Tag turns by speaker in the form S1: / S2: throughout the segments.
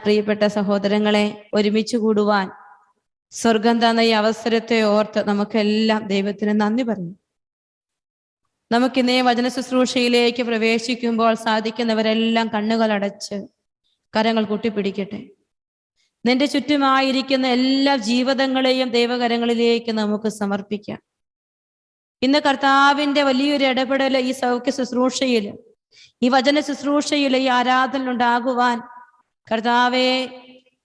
S1: പ്രിയപ്പെട്ട സഹോദരങ്ങളെ, ഒരുമിച്ച് കൂടുവാൻ സ്വർഗം തന്ന ഈ അവസരത്തെ ഓർത്ത് നമുക്കെല്ലാം ദൈവത്തിന് നന്ദി പറഞ്ഞു. നമുക്കിന്നേ വചന ശുശ്രൂഷയിലേക്ക് പ്രവേശിക്കുമ്പോൾ സാധിക്കുന്നവരെല്ലാം കണ്ണുകൾ അടച്ച് കരങ്ങൾ കൂട്ടിപ്പിടിക്കട്ടെ. നിന്റെ ചുറ്റുമായിരിക്കുന്ന എല്ലാ ജീവിതങ്ങളെയും ദൈവകരങ്ങളിലേക്ക് നമുക്ക് സമർപ്പിക്കാം. ഇന്ന് കർത്താവിന്റെ വലിയൊരു ഇടപെടൽ ഈ സൗഖ്യ ശുശ്രൂഷയിൽ, ഈ വചന ശുശ്രൂഷയിൽ, ഈ ആരാധനയിലുണ്ടാകുവാൻ കർത്താവെ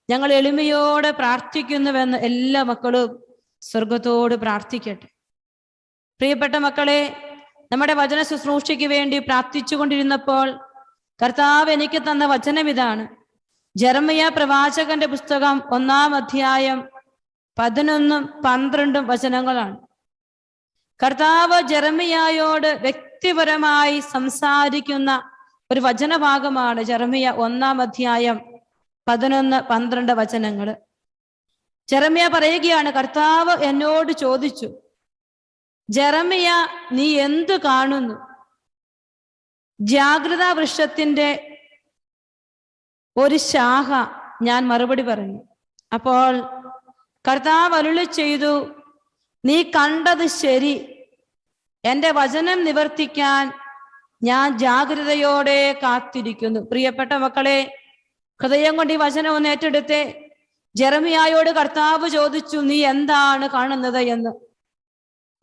S1: ഞങ്ങൾ എളിമയോടെ പ്രാർത്ഥിക്കുന്നുവെന്ന് എല്ലാ മക്കളും സ്വർഗത്തോട് പ്രാർത്ഥിക്കട്ടെ. പ്രിയപ്പെട്ട മക്കളെ, നമ്മുടെ വചന ശുശ്രൂഷയ്ക്ക് വേണ്ടി പ്രാർത്ഥിച്ചു കൊണ്ടിരുന്നപ്പോൾ കർത്താവ് എനിക്ക് തന്ന വചനം ഇതാണ്. ജെറമ്യാ പ്രവാചകന്റെ പുസ്തകം 1-ാം അധ്യായം 11-12 വചനങ്ങളാണ്. കർത്താവ് ജെറമ്യായോട് വ്യക്തിപരമായി സംസാരിക്കുന്ന ഒരു വചനഭാഗമാണ് ജെറമ്യാ 1-ാം അധ്യായം 11-12 വചനങ്ങൾ. ജെറമ്യാ പറയുകയാണ്, കർത്താവ് എന്നോട് ചോദിച്ചു, ജെറമ്യാ നീ എന്ത് കാണുന്നു? ജാഗ്രതാ വൃക്ഷത്തിന്റെ ഒരു ശാഖ. ഞാൻ മറുപടി പറഞ്ഞു. അപ്പോൾ കർത്താവ് അരുളി ചെയ്തു, നീ കണ്ടത് ശരി. എൻ്റെ വചനം നിവർത്തിക്കാൻ ഞാൻ ജാഗ്രതയോടെ കാത്തിരിക്കുന്നു. പ്രിയപ്പെട്ട മക്കളെ, ഹൃദയം കൊണ്ട് ഈ വചനം ഒന്ന് ഏറ്റെടുത്തേ. ജെറമ്യായോട് കർത്താവ് ചോദിച്ചു, നീ എന്താണ് കാണുന്നത് എന്ന്.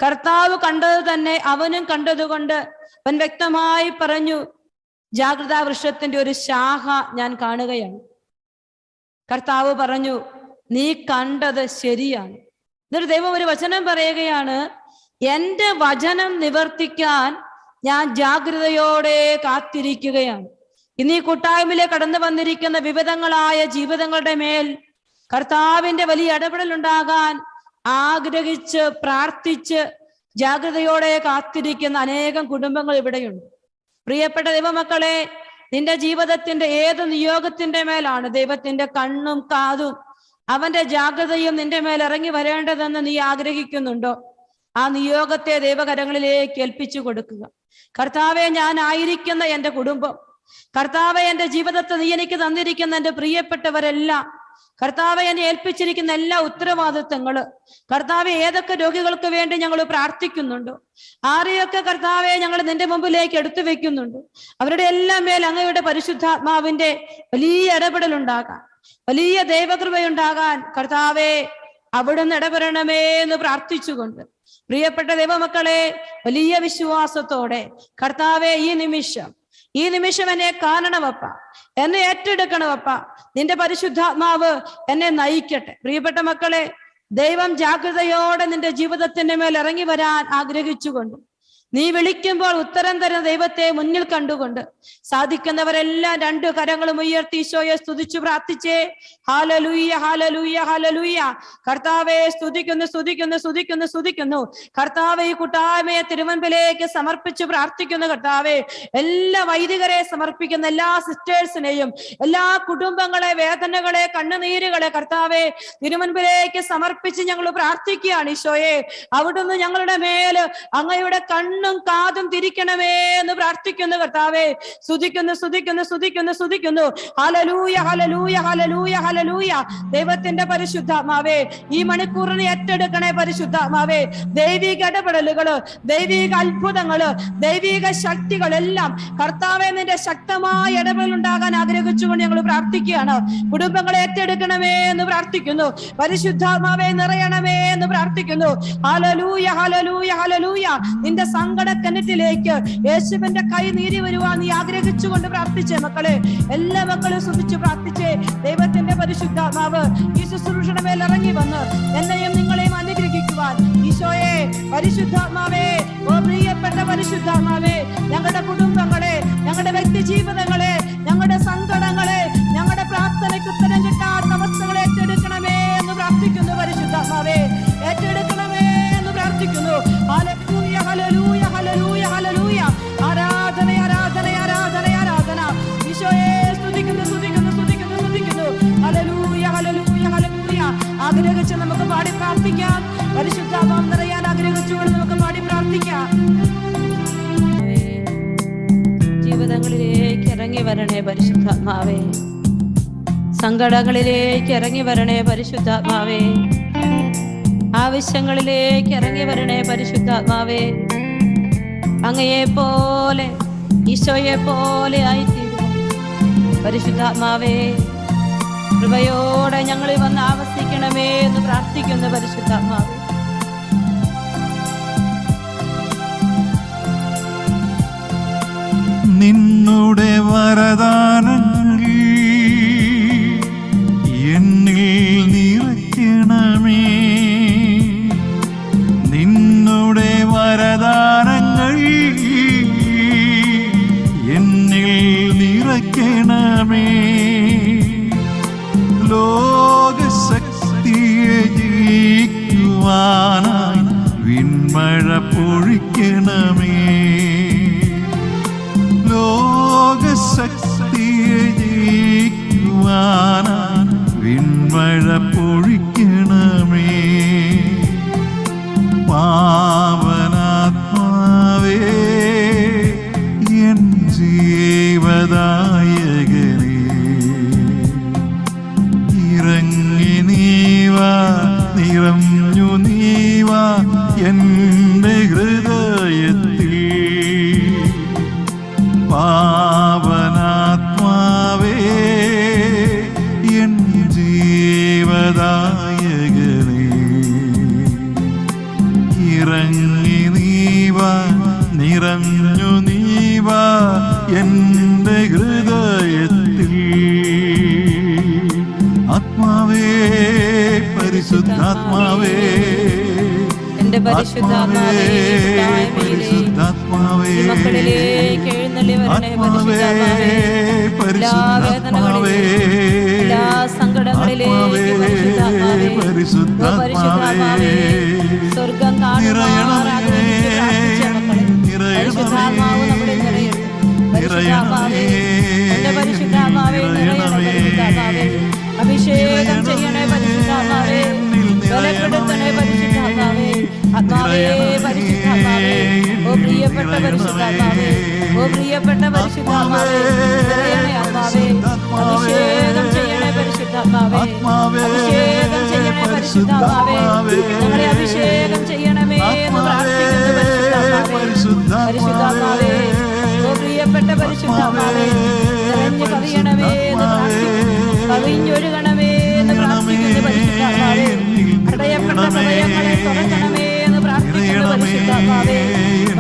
S1: കർത്താവ് കണ്ടത് തന്നെ അവനും കണ്ടതുകൊണ്ട് അവൻ വ്യക്തമായി പറഞ്ഞു, ജാഗ്രതാ വൃക്ഷത്തിന്റെ ഒരു ശാഖ ഞാൻ കാണുകയാണ്. കർത്താവ് പറഞ്ഞു, നീ കണ്ടത് ശരിയാണ്. എന്നിട്ട് ദൈവം ഒരു വചനം പറയുകയാണ്, എൻ്റെ വചനം നിവർത്തിക്കാൻ ഞാൻ ജാഗ്രതയോടെ കാത്തിരിക്കുകയാണ്. ഇന്ന് ഈ കൂട്ടായ്മയിലേക്ക് കടന്നു വന്നിരിക്കുന്ന വിവിധങ്ങളായ ജീവിതങ്ങളുടെ മേൽ കർത്താവിന്റെ വലിയ ഇടപെടൽ ഉണ്ടാകാൻ ആഗ്രഹിച്ച് പ്രാർത്ഥിച്ച് ജാഗ്രതയോടെ കാത്തിരിക്കുന്ന അനേകം കുടുംബങ്ങൾ ഇവിടെയുണ്ട്. പ്രിയപ്പെട്ട ദൈവമക്കളെ, നിന്റെ ജീവിതത്തിന്റെ ഏത് നിയോഗത്തിന്റെ മേലാണ് ദൈവത്തിന്റെ കണ്ണും കാതും അവന്റെ ജാഗ്രതയും നിന്റെ മേൽ ഇറങ്ങി വരേണ്ടതെന്ന് നീ ആഗ്രഹിക്കുന്നുണ്ടോ? ആ നിയോഗത്തെ ദൈവകരങ്ങളിലേക്ക് ഏൽപ്പിച്ചു കൊടുക്കുക. കർത്താവെ, ഞാൻ ആയിരിക്കുന്ന എൻ്റെ കുടുംബം, കർത്താവെ എൻ്റെ ജീവിതത്തെ നീ എനിക്ക് തന്നിരിക്കുന്ന എൻ്റെ പ്രിയപ്പെട്ടവരെല്ലാം, കർത്താവെ എന്നെ ഏൽപ്പിച്ചിരിക്കുന്ന എല്ലാ ഉത്തരവാദിത്തങ്ങള്, കർത്താവെ ഏതൊക്കെ രോഗികൾക്ക് വേണ്ടി ഞങ്ങൾ പ്രാർത്ഥിക്കുന്നുണ്ടോ, ആരെയൊക്കെ കർത്താവെ ഞങ്ങൾ നിന്റെ മുമ്പിലേക്ക് എടുത്തു വെക്കുന്നുണ്ട്, അവരുടെ എല്ലാം മേൽ അങ്ങയുടെ പരിശുദ്ധാത്മാവിന്റെ വലിയ ഇടപെടലുണ്ടാകാൻ, വലിയ ദൈവകൃപയുണ്ടാകാൻ കർത്താവെ അവിടുന്ന് ഇടപെടണമേ എന്ന് പ്രാർത്ഥിച്ചുകൊണ്ട്, പ്രിയപ്പെട്ട ദൈവമക്കളെ, വലിയ വിശ്വാസത്തോടെ കർത്താവെ ഈ നിമിഷം എന്നെ കാണണമപ്പ, എന്നെ ഏറ്റെടുക്കണമപ്പ, നിന്റെ പരിശുദ്ധാത്മാവ് എന്നെ നയിക്കട്ടെ. പ്രിയപ്പെട്ട മക്കളെ, ദൈവം ജാഗ്രതയോടെ നിന്റെ ജീവിതത്തിന്റെ മേൽ ഇറങ്ങി വരാൻ ആഗ്രഹിച്ചുകൊണ്ട്, നീ വിളിക്കുമ്പോൾ ഉത്തരം തരുന്ന ദൈവത്തെ മുന്നിൽ കണ്ടുകൊണ്ട് സാധിക്കുന്നവരെല്ലാം 2 കരങ്ങളും ഉയർത്തി ഈശോയെ സ്തുതിച്ചു പ്രാർത്ഥിച്ചേ. ഹല്ലേലൂയ, ഹല്ലേലൂയ, ഹല്ലേലൂയ. കർത്താവെ സ്തുതിക്കുന്നു, സ്തുതിക്കുന്നു, സ്തുതിക്കുന്നു, സ്തുതിക്കുന്നു. കർത്താവെ ഈ കൂട്ടായ്മയെ തിരുമുൻപിലേക്ക് സമർപ്പിച്ചു പ്രാർത്ഥിക്കുന്നു. കർത്താവെ എല്ലാ വൈദികരെ സമർപ്പിക്കുന്ന എല്ലാ സിസ്റ്റേഴ്സിനെയും, എല്ലാ കുടുംബങ്ങളെ, വേദനകളെ, കണ്ണുനീരുകളെ കർത്താവെ തിരുമുൻപിലേക്ക് സമർപ്പിച്ച് ഞങ്ങൾ പ്രാർത്ഥിക്കുകയാണ്. ഈശോയെ, അവിടുന്ന് ഞങ്ങളുടെ മേല് അങ്ങയുടെ കണ്ണും കാതും തിരിക്കണമേ എന്ന് പ്രാർത്ഥിക്കുന്നു. കർത്താവെ സ്തുതിക്കുന്നു, സ്തുതിക്കുന്നു, സ്തുതിക്കുന്നു, സ്തുതിക്കുന്നു. ഹല്ലേലൂയ, ഹല്ലേലൂയ, ഹല്ലേലൂയ, ഹല്ലേലൂയ. ദൈവത്തിന്റെ പരിശുദ്ധാത്മാവേ, ഈ മണിക്കൂറിനെ ഏറ്റെടുക്കണേ പരിശുദ്ധാത്മാവേ. ദൈവിക ഇടപെടലുകള്, ദൈവിക അത്ഭുതങ്ങള്, ദൈവിക ശക്തികളെല്ലാം കർത്താവെ നിന്റെ ശക്തമായ ഇടപെടൽ ഉണ്ടാകാൻ ആഗ്രഹിച്ചുകൊണ്ട് ഞങ്ങൾ പ്രാർത്ഥിക്കുകയാണ്. കുടുംബങ്ങളെ ഏറ്റെടുക്കണമേ എന്ന് പ്രാർത്ഥിക്കുന്നു. പരിശുദ്ധാത്മാവെ നിറയണമേ എന്ന് പ്രാർത്ഥിക്കുന്നു. ഹല്ലേലൂയ, ഹല്ലേലൂയ, ഹല്ലേലൂയ. നിന്റെ സങ്കടക്കിണറ്റിലേക്ക് യേശുവിന്റെ കൈ നീരി വരുവാൻ നീ ആഗ്രഹിച്ചുകൊണ്ട് പ്രാർത്ഥിച്ചേ മക്കളെ. എല്ലാ മക്കളും സ്തുതിച്ചു പ്രാർത്ഥിച്ചേ. ദൈവത്തിന്റെ പരിശുദ്ധാത്മാവ് ഈ ശുശ്രൂഷയുടെ മേൽ ഇറങ്ങി വന്ന് എന്നെയും നിങ്ങളെയും അനുഗ്രഹിക്കുവാൻ ഈശോയെ, പരിശുദ്ധാത്മാവേ, ഓ പ്രിയപ്പെട്ട പരിശുദ്ധാത്മാവേ, ഞങ്ങളുടെ കുടുംബങ്ങളെ, ഞങ്ങളുടെ വ്യക്തി ജീവിതങ്ങളെ, ഞങ്ങളുടെ സങ്കടങ്ങളെ, ഞങ്ങളുടെ പ്രാർത്ഥനയ്ക്ക് ഉത്തരം കിട്ടാത്ത അവസ്ഥകളെ ഏറ്റെടുക്കണമേ എന്ന് പ്രാർത്ഥിക്കുന്നു. പരിശുദ്ധാത്മാവേ ഏറ്റെടുക്കണമേ എന്ന് പ്രാർത്ഥിക്കുന്നു. ഹല്ലേലൂയ, ഹല്ലേലൂയ, ഹല്ലേലൂയ, ഹല്ലേലൂയ. ആരാധന, ആരാധന, ആരാധന, ആരാധന. ഈശോയെ സ്തുതിക്കുന്നു, സ്തുതിക്കുന്നു, സ്തുതിക്കുന്നു, സ്തുതിക്കുന്നു. ഹല്ലേലൂയ, ഹല്ലേലൂയ, ഹല്ലേലൂയ. ആഗ്രഹിച്ച് നമുക്ക് പാടി പ്രാർത്ഥിക്കാം. പരിശുദ്ധാത്മാവ് നിറയാൻ ആഗ്രഹിച്ചുകൊണ്ട് നമുക്ക് പാടി പ്രാർത്ഥിക്കാം. ജീവിതങ്ങളിലേക്ക് ഇറങ്ങി വരണേ പരിശുദ്ധാത്മാവേ. സങ്കടങ്ങളിലേക്ക് ഇറങ്ങി വരണേ പരിശുദ്ധാത്മാവേ. ആവശ്യങ്ങളിലേക്ക് ഇറങ്ങി വരണേ പരിശുദ്ധാത്മാവേ. അങ്ങയെ പോലെ ഈശോയെ പോലെ ആയിത്തീരും പരിശുദ്ധാത്മാവേ. കൃപയോടെ ഞങ്ങളിൽ വന്ന് ആവസിക്കണമേ എന്ന് പ്രാർത്ഥിക്കുന്ന പരിശുദ്ധാത്മാവേ.
S2: നിന്നുടെ വരദാനങ്ങൾ എന്നിൽ നിറയ്ക്കണമേ. നിന്നുടെ വരദാനങ്ങൾ എന്നിൽ നിറയ്ക്കണമേ. ലോകശക്തിയെ ജയിക്കുവാനായി വിൺമഴ പൊഴിക്കണമേ. ലോകശക്തിയെ ജയിക്കുവാനായി വിൺമഴ പൊഴിക്കണമേ. പാവനാത്മാവേ എൻ ജീവദായകനേ, ഇറങ്ങി നീവാ, നിറഞ്ഞു നീവാ എൻ്റെ ഹൃദയത്തിൽ. പാവനാത്മാവേ എൻ ജീവദായകനേ, ഇറങ്ങി നീവാ, നിറഞ്ഞു നീവാ എൻ്റെ ഹൃദയത്തിൽ. ആത്മാവേ പരിശുദ്ധാത്മാവേ,
S1: എന്റെ പരിശുദ്ധാത്മാവേ, മക്കളിലേക്ക് എഴുന്നള്ളി വരണേ പരിശുദ്ധാത്മാവേ. എല്ലാ വേദനകളിലേക്ക്, എല്ലാ സങ്കടങ്ങളിലേക്ക് പരിശുദ്ധാത്മാവേ, സ്വർഗം കാണുമാറാകണമേ. പരിശുദ്ധാത്മാവ് നമ്മുടെ നിറയട്ടെ പരിശുദ്ധാത്മാവേ. എന്റെ പരിശുദ്ധാത്മാവേ നിറയണമേ പരിശുദ്ധാത്മാവേ. അഭിഷേകം ചെയ്യണേ പരിശുദ്ധാത്മാവേ. ബലപ്പെടുത്തണേ പരിശുദ്ധാത്മാവേ. ആത്മാവേ പരിശുദ്ധാത്മാവേ, ഓ പ്രിയപ്പെട്ട പരിശുദ്ധാത്മാവേ, ഓ പ്രിയപ്പെട്ട പരിശുദ്ധാത്മാവേ, നിറയണേ ആത്മാവേ. അഭിഷേകം ചെയ്യണേ പരിശുദ്ധാത്മാവേ, അഭിഷേകം ചെയ്യണേ പരിശുദ്ധാത്മാവേ. ഞങ്ങളെ അഭിഷേകം ചെയ്യണമേ എന്ന് പ്രാർത്ഥിക്കുന്നു പരിശുദ്ധാത്മാവേ. പരിശുദ്ധാത്മാവേ, ഓ പ്രിയപ്പെട്ട പരിശുദ്ധാത്മാവേ, നിറഞ്ഞു കവിയണമേ എന്ന് പ്രാർത്ഥിക്കുന്നു, കവിഞ്ഞൊഴുകണമേ എന്ന് പ്രാർത്ഥിക്കുന്നു പരിശുദ്ധാത്മാവേ. ഹൃദയപ്പെട്ട ഹൃദയങ്ങളെ തുറക്കണമേ എന്ന് പ്രാർത്ഥിക്കുന്നു പരിശുദ്ധാത്മാവേ.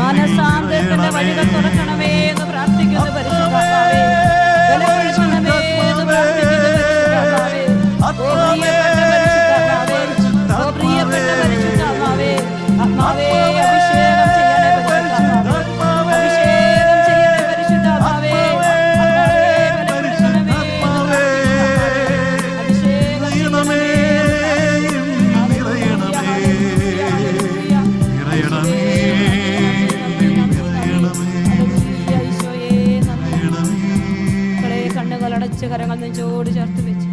S1: മാനസാന്തരത്തിന്റെ വഴികൾ തുറക്കണമേ എന്ന് പ്രാർത്ഥിക്കുന്നു പരിശുദ്ധാത്മാവേ. ബലപ്പെടുത്തണമേ എന്ന് പ്രാർത്ഥിക്കുന്നു പരിശുദ്ധാത്മാവേ. ഓ പ്രിയപ്പെട്ട പരിശുദ്ധാത്മാവേ, ആത്മാവേ അഭിഷേകം ചെയ്യണേ പരിശുദ്ധാത്മാവേ, അഭിഷേകം ചെയ്യണേ പരിശുദ്ധാത്മാവേ. കരങ്ങൾ നെഞ്ചോട് ചേർത്ത് വെച്ച്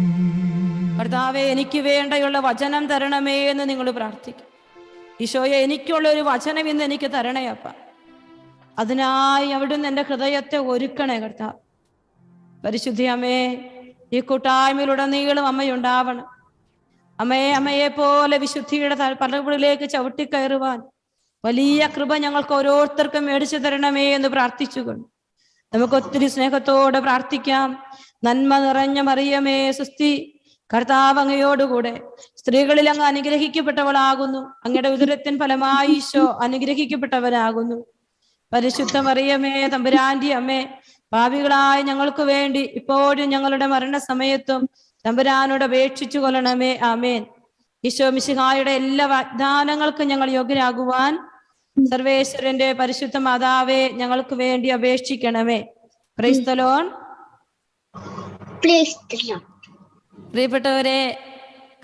S1: കർത്താവേ, എനിക്ക് വേണ്ടയുള്ള വചനം തരണമേ എന്ന് നിങ്ങൾ പ്രാർത്ഥിക്കും. ഈശോയെ, എനിക്കുള്ള ഒരു വചനം ഇന്ന് എനിക്ക് തരണേ അപ്പ. അതിനായി അവിടുന്ന് എൻ്റെ ഹൃദയത്തെ ഒരുക്കണേ കർത്താവ്. പരിശുദ്ധി അമ്മേ, ഈ കൂട്ടായ്മയിലുടനീളം അമ്മയുണ്ടാവണം. അമ്മയെ പോലെ വിശുദ്ധിയുടെ പലകളിലേക്ക് ചവിട്ടിക്കയറുവാൻ വലിയ കൃപ ഞങ്ങൾക്ക് ഓരോരുത്തർക്കും മേടിച്ചു തരണമേ എന്ന് പ്രാർത്ഥിച്ചുകൊണ്ട് നമുക്ക് ഒത്തിരി സ്നേഹത്തോടെ പ്രാർത്ഥിക്കാം. നന്മ നിറഞ്ഞ മറിയമേ സുസ്തി, കർത്താവ് അങ്ങയോടുകൂടെ സ്ത്രീകളിൽ അങ്ങ് അനുഗ്രഹിക്കപ്പെട്ടവളാകുന്നു. അങ്ങയുടെ ഉദരത്തിൻ ഫലമായി ഈശോ അനുഗ്രഹിക്കപ്പെട്ടവനാകുന്നു. പരിശുദ്ധ മറിയമേ തമ്പുരാന്റെ അമ്മേ, പാപികളായ ഞങ്ങൾക്ക് വേണ്ടി ഇപ്പോഴും ഞങ്ങളുടെ മരണസമയത്തും തമ്പുരാനോട് അപേക്ഷിച്ചു കൊള്ളണമേ. ആമേൻ. ഈശോ മിശിഹായുടെ എല്ലാ വാഗ്ദാനങ്ങൾക്കും ഞങ്ങൾ യോഗ്യരാകുവാൻ സർവേശ്വരന്റെ പരിശുദ്ധ മാതാവേ ഞങ്ങൾക്ക് വേണ്ടി അപേക്ഷിക്കണമേ. Praise the Lord. പ്രിയപ്പെട്ടവരെ,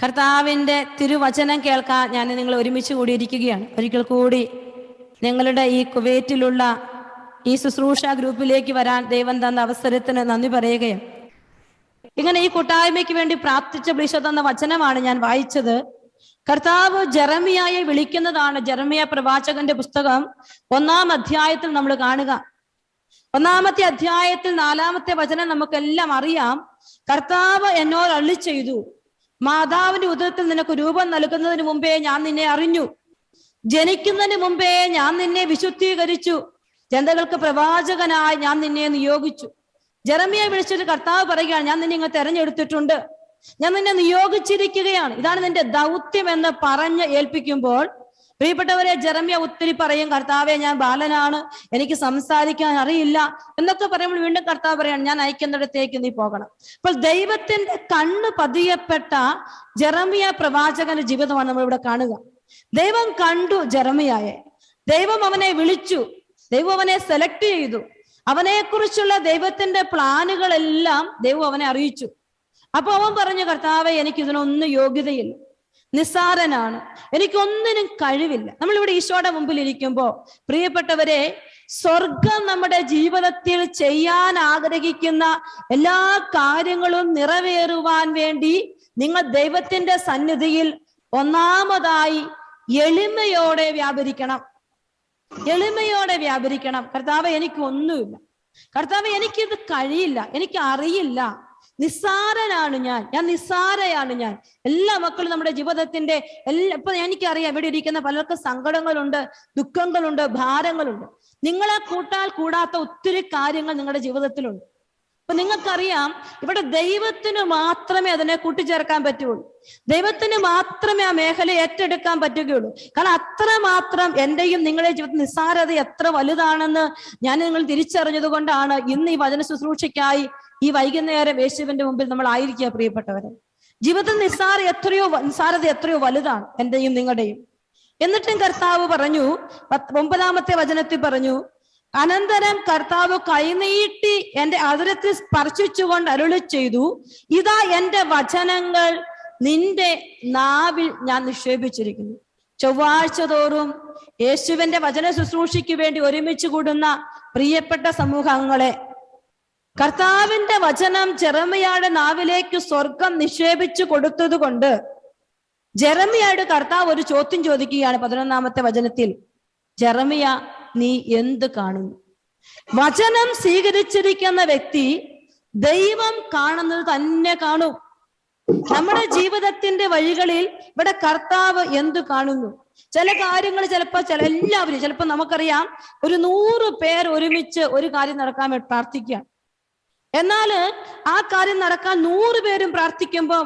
S1: കർത്താവിന്റെ തിരുവചനം കേൾക്കാൻ ഞാൻ നിങ്ങൾ ഒരുമിച്ച് കൂടിയിരിക്കുകയാണ്. ഒരിക്കൽ കൂടി നിങ്ങളുടെ ഈ കുവൈറ്റിലുള്ള ഈ ശുശ്രൂഷ ഗ്രൂപ്പിലേക്ക് വരാൻ ദൈവം തന്ന അവസരത്തിന് നന്ദി പറയുകയാണ്. ഇങ്ങനെ ഈ കൂട്ടായ്മയ്ക്ക് വേണ്ടി പ്രാർത്ഥിച്ച വിളിച്ചു തന്ന വചനമാണ് ഞാൻ വായിച്ചത്. കർത്താവ് ജെറമിയായെ വിളിക്കുന്നതാണ്. ജെറമിയ പ്രവാചകന്റെ പുസ്തകം 1-ാം അധ്യായത്തിൽ നമ്മൾ കാണുക. 1-ാമത്തെ അധ്യായത്തിൽ 4-ാമത്തെ വചനം നമുക്കെല്ലാം അറിയാം. കർത്താവ് എന്നോട് അരുളി ചെയ്തു, മാതാവിന്റെ ഉദരത്തിൽ നിനക്ക് രൂപം നൽകുന്നതിന് മുമ്പേ ഞാൻ നിന്നെ അറിഞ്ഞു, ജനിക്കുന്നതിന് മുമ്പേ ഞാൻ നിന്നെ വിശുദ്ധീകരിച്ചു, ജനതകൾക്ക് പ്രവാചകനായി ഞാൻ നിന്നെ നിയോഗിച്ചു. ജെറമ്യയെ വിളിച്ചിട്ട് കർത്താവ് പറയുകയാണ്, ഞാൻ നിന്നെ ഇങ്ങ് തെരഞ്ഞെടുത്തിട്ടുണ്ട്, ഞാൻ നിന്നെ നിയോഗിച്ചിരിക്കുകയാണ്, ഇതാണ് നിന്റെ ദൗത്യം എന്ന് പറഞ്ഞ് ഏൽപ്പിക്കുമ്പോൾ പ്രിയപ്പെട്ടവരെ, ജെറമ്യ ഒത്തിരി പറയും, കർത്താവെ ഞാൻ ബാലനാണ്, എനിക്ക് സംസാരിക്കാൻ അറിയില്ല എന്നൊക്കെ പറയുമ്പോൾ വീണ്ടും കർത്താവ് പറയാണ്, ഞാൻ അയക്കുന്നിടത്തേക്ക് നീ പോകണം. അപ്പോൾ ദൈവത്തിന്റെ കണ്ണ് പതിയപ്പെട്ട ജെറമ്യ പ്രവാചകന്റെ ജീവിതമാണ് നമ്മൾ ഇവിടെ കാണുക. ദൈവം കണ്ടു ജെറമ്യയെ, ദൈവം അവനെ വിളിച്ചു, ദൈവം അവനെ സെലക്ട് ചെയ്തു, അവനെ കുറിച്ചുള്ള ദൈവത്തിന്റെ പ്ലാനുകളെല്ലാം ദൈവം അവനെ അറിയിച്ചു. അപ്പൊ അവൻ പറഞ്ഞു, കർത്താവെ എനിക്ക് ഇതിനൊന്നും യോഗ്യതയില്ല, നിസ്സാരനാണ്, എനിക്കൊന്നിനും കഴിവില്ല. നമ്മളിവിടെ ഈശോയുടെ മുമ്പിൽ ഇരിക്കുമ്പോ പ്രിയപ്പെട്ടവരെ, സ്വർഗം നമ്മുടെ ജീവിതത്തിൽ ചെയ്യാൻ ആഗ്രഹിക്കുന്ന എല്ലാ കാര്യങ്ങളും നിറവേറുവാൻ വേണ്ടി നിങ്ങൾ ദൈവത്തിന്റെ സന്നിധിയിൽ ഒന്നാമതായി എളിമയോടെ വ്യാപരിക്കണം. എളിമയോടെ വ്യാപരിക്കണം. കർത്താവെ എനിക്കൊന്നുമില്ല, കർത്താവെ എനിക്കിത് കഴിയില്ല, എനിക്ക് അറിയില്ല, നിസ്സാരനാണ് ഞാൻ നിസ്സാരയാണ് ഞാൻ. എല്ലാ മക്കളും നമ്മുടെ ജീവിതത്തിന്റെ ഇപ്പൊ എനിക്കറിയാം, ഇവിടെ ഇരിക്കുന്ന പലർക്കും സങ്കടങ്ങളുണ്ട്, ദുഃഖങ്ങളുണ്ട്, ഭാരങ്ങളുണ്ട്. നിങ്ങളെ കൂട്ടാൽ കൂടാത്ത ഒത്തിരി കാര്യങ്ങൾ നിങ്ങളുടെ ജീവിതത്തിലുണ്ട്. അപ്പൊ നിങ്ങൾക്കറിയാം, ഇവിടെ ദൈവത്തിന് മാത്രമേ അതിനെ കൂട്ടിച്ചേർക്കാൻ പറ്റുള്ളൂ, ദൈവത്തിന് മാത്രമേ ആ മേഖല ഏറ്റെടുക്കാൻ പറ്റുകയുള്ളൂ. കാരണം അത്രമാത്രം എന്റെയും നിങ്ങളുടെ ജീവിതത്തിൽ നിസ്സാരത എത്ര വലുതാണെന്ന് ഞാൻ നിങ്ങൾ തിരിച്ചറിഞ്ഞത് കൊണ്ടാണ് ഇന്ന് ഈ വചന ശുശ്രൂഷയ്ക്കായി ഈ വൈകുന്നേരം യേശുവിന്റെ മുമ്പിൽ നമ്മൾ ആയിരിക്കുക. പ്രിയപ്പെട്ടവരെ, ജീവിതത്തിൽ നിസ്സാരത എത്രയോ വലുതാണ് എന്റെയും നിങ്ങളുടെയും. എന്നിട്ടും കർത്താവ് പറഞ്ഞു, 9-ാമത്തെ വചനത്തിൽ പറഞ്ഞു, അനന്തരം കർത്താവ് കൈനീട്ടി എന്റെ അതിരത്തിൽ സ്പർശിച്ചുകൊണ്ട് അരുളി ചെയ്തു, ഇതാ എന്റെ വചനങ്ങൾ നിന്റെ നാവിൽ ഞാൻ നിക്ഷേപിച്ചിരിക്കുന്നു. ചൊവ്വാഴ്ച തോറും യേശുവിന്റെ വചന ശുശ്രൂഷയ്ക്ക് വേണ്ടി ഒരുമിച്ച് കൂടുന്ന പ്രിയപ്പെട്ട സമൂഹങ്ങളെ, കർത്താവിന്റെ വചനം ജെറമ്യയുടെ നാവിലേക്ക് സ്വർഗം നിക്ഷേപിച്ചു കൊടുത്തത് കൊണ്ട് ജെറമ്യയോട് കർത്താവ് ഒരു ചോദ്യം ചോദിക്കുകയാണ് 11-ാമത്തെ വചനത്തിൽ. ജെറമ്യ, നീ എന്ത് കാണുന്നു? വചനം സ്വീകരിച്ചിരിക്കുന്ന വ്യക്തി ദൈവം കാണുന്നത് തന്നെ കാണും. നമ്മുടെ ജീവിതത്തിന്റെ വഴികളിൽ ഇവിടെ കർത്താവ് എന്ത് കാണുന്നു? ചില കാര്യങ്ങൾ എല്ലാവരും ചിലപ്പോൾ നമുക്കറിയാം, ഒരു 100 പേർ ഒരുമിച്ച് ഒരു കാര്യം നടക്കാൻ വേണ്ടി പ്രാർത്ഥിക്കുക. എന്നാൽ ആ കാര്യം നടക്കാൻ 100 പേരും പ്രാർത്ഥിക്കുമ്പോൾ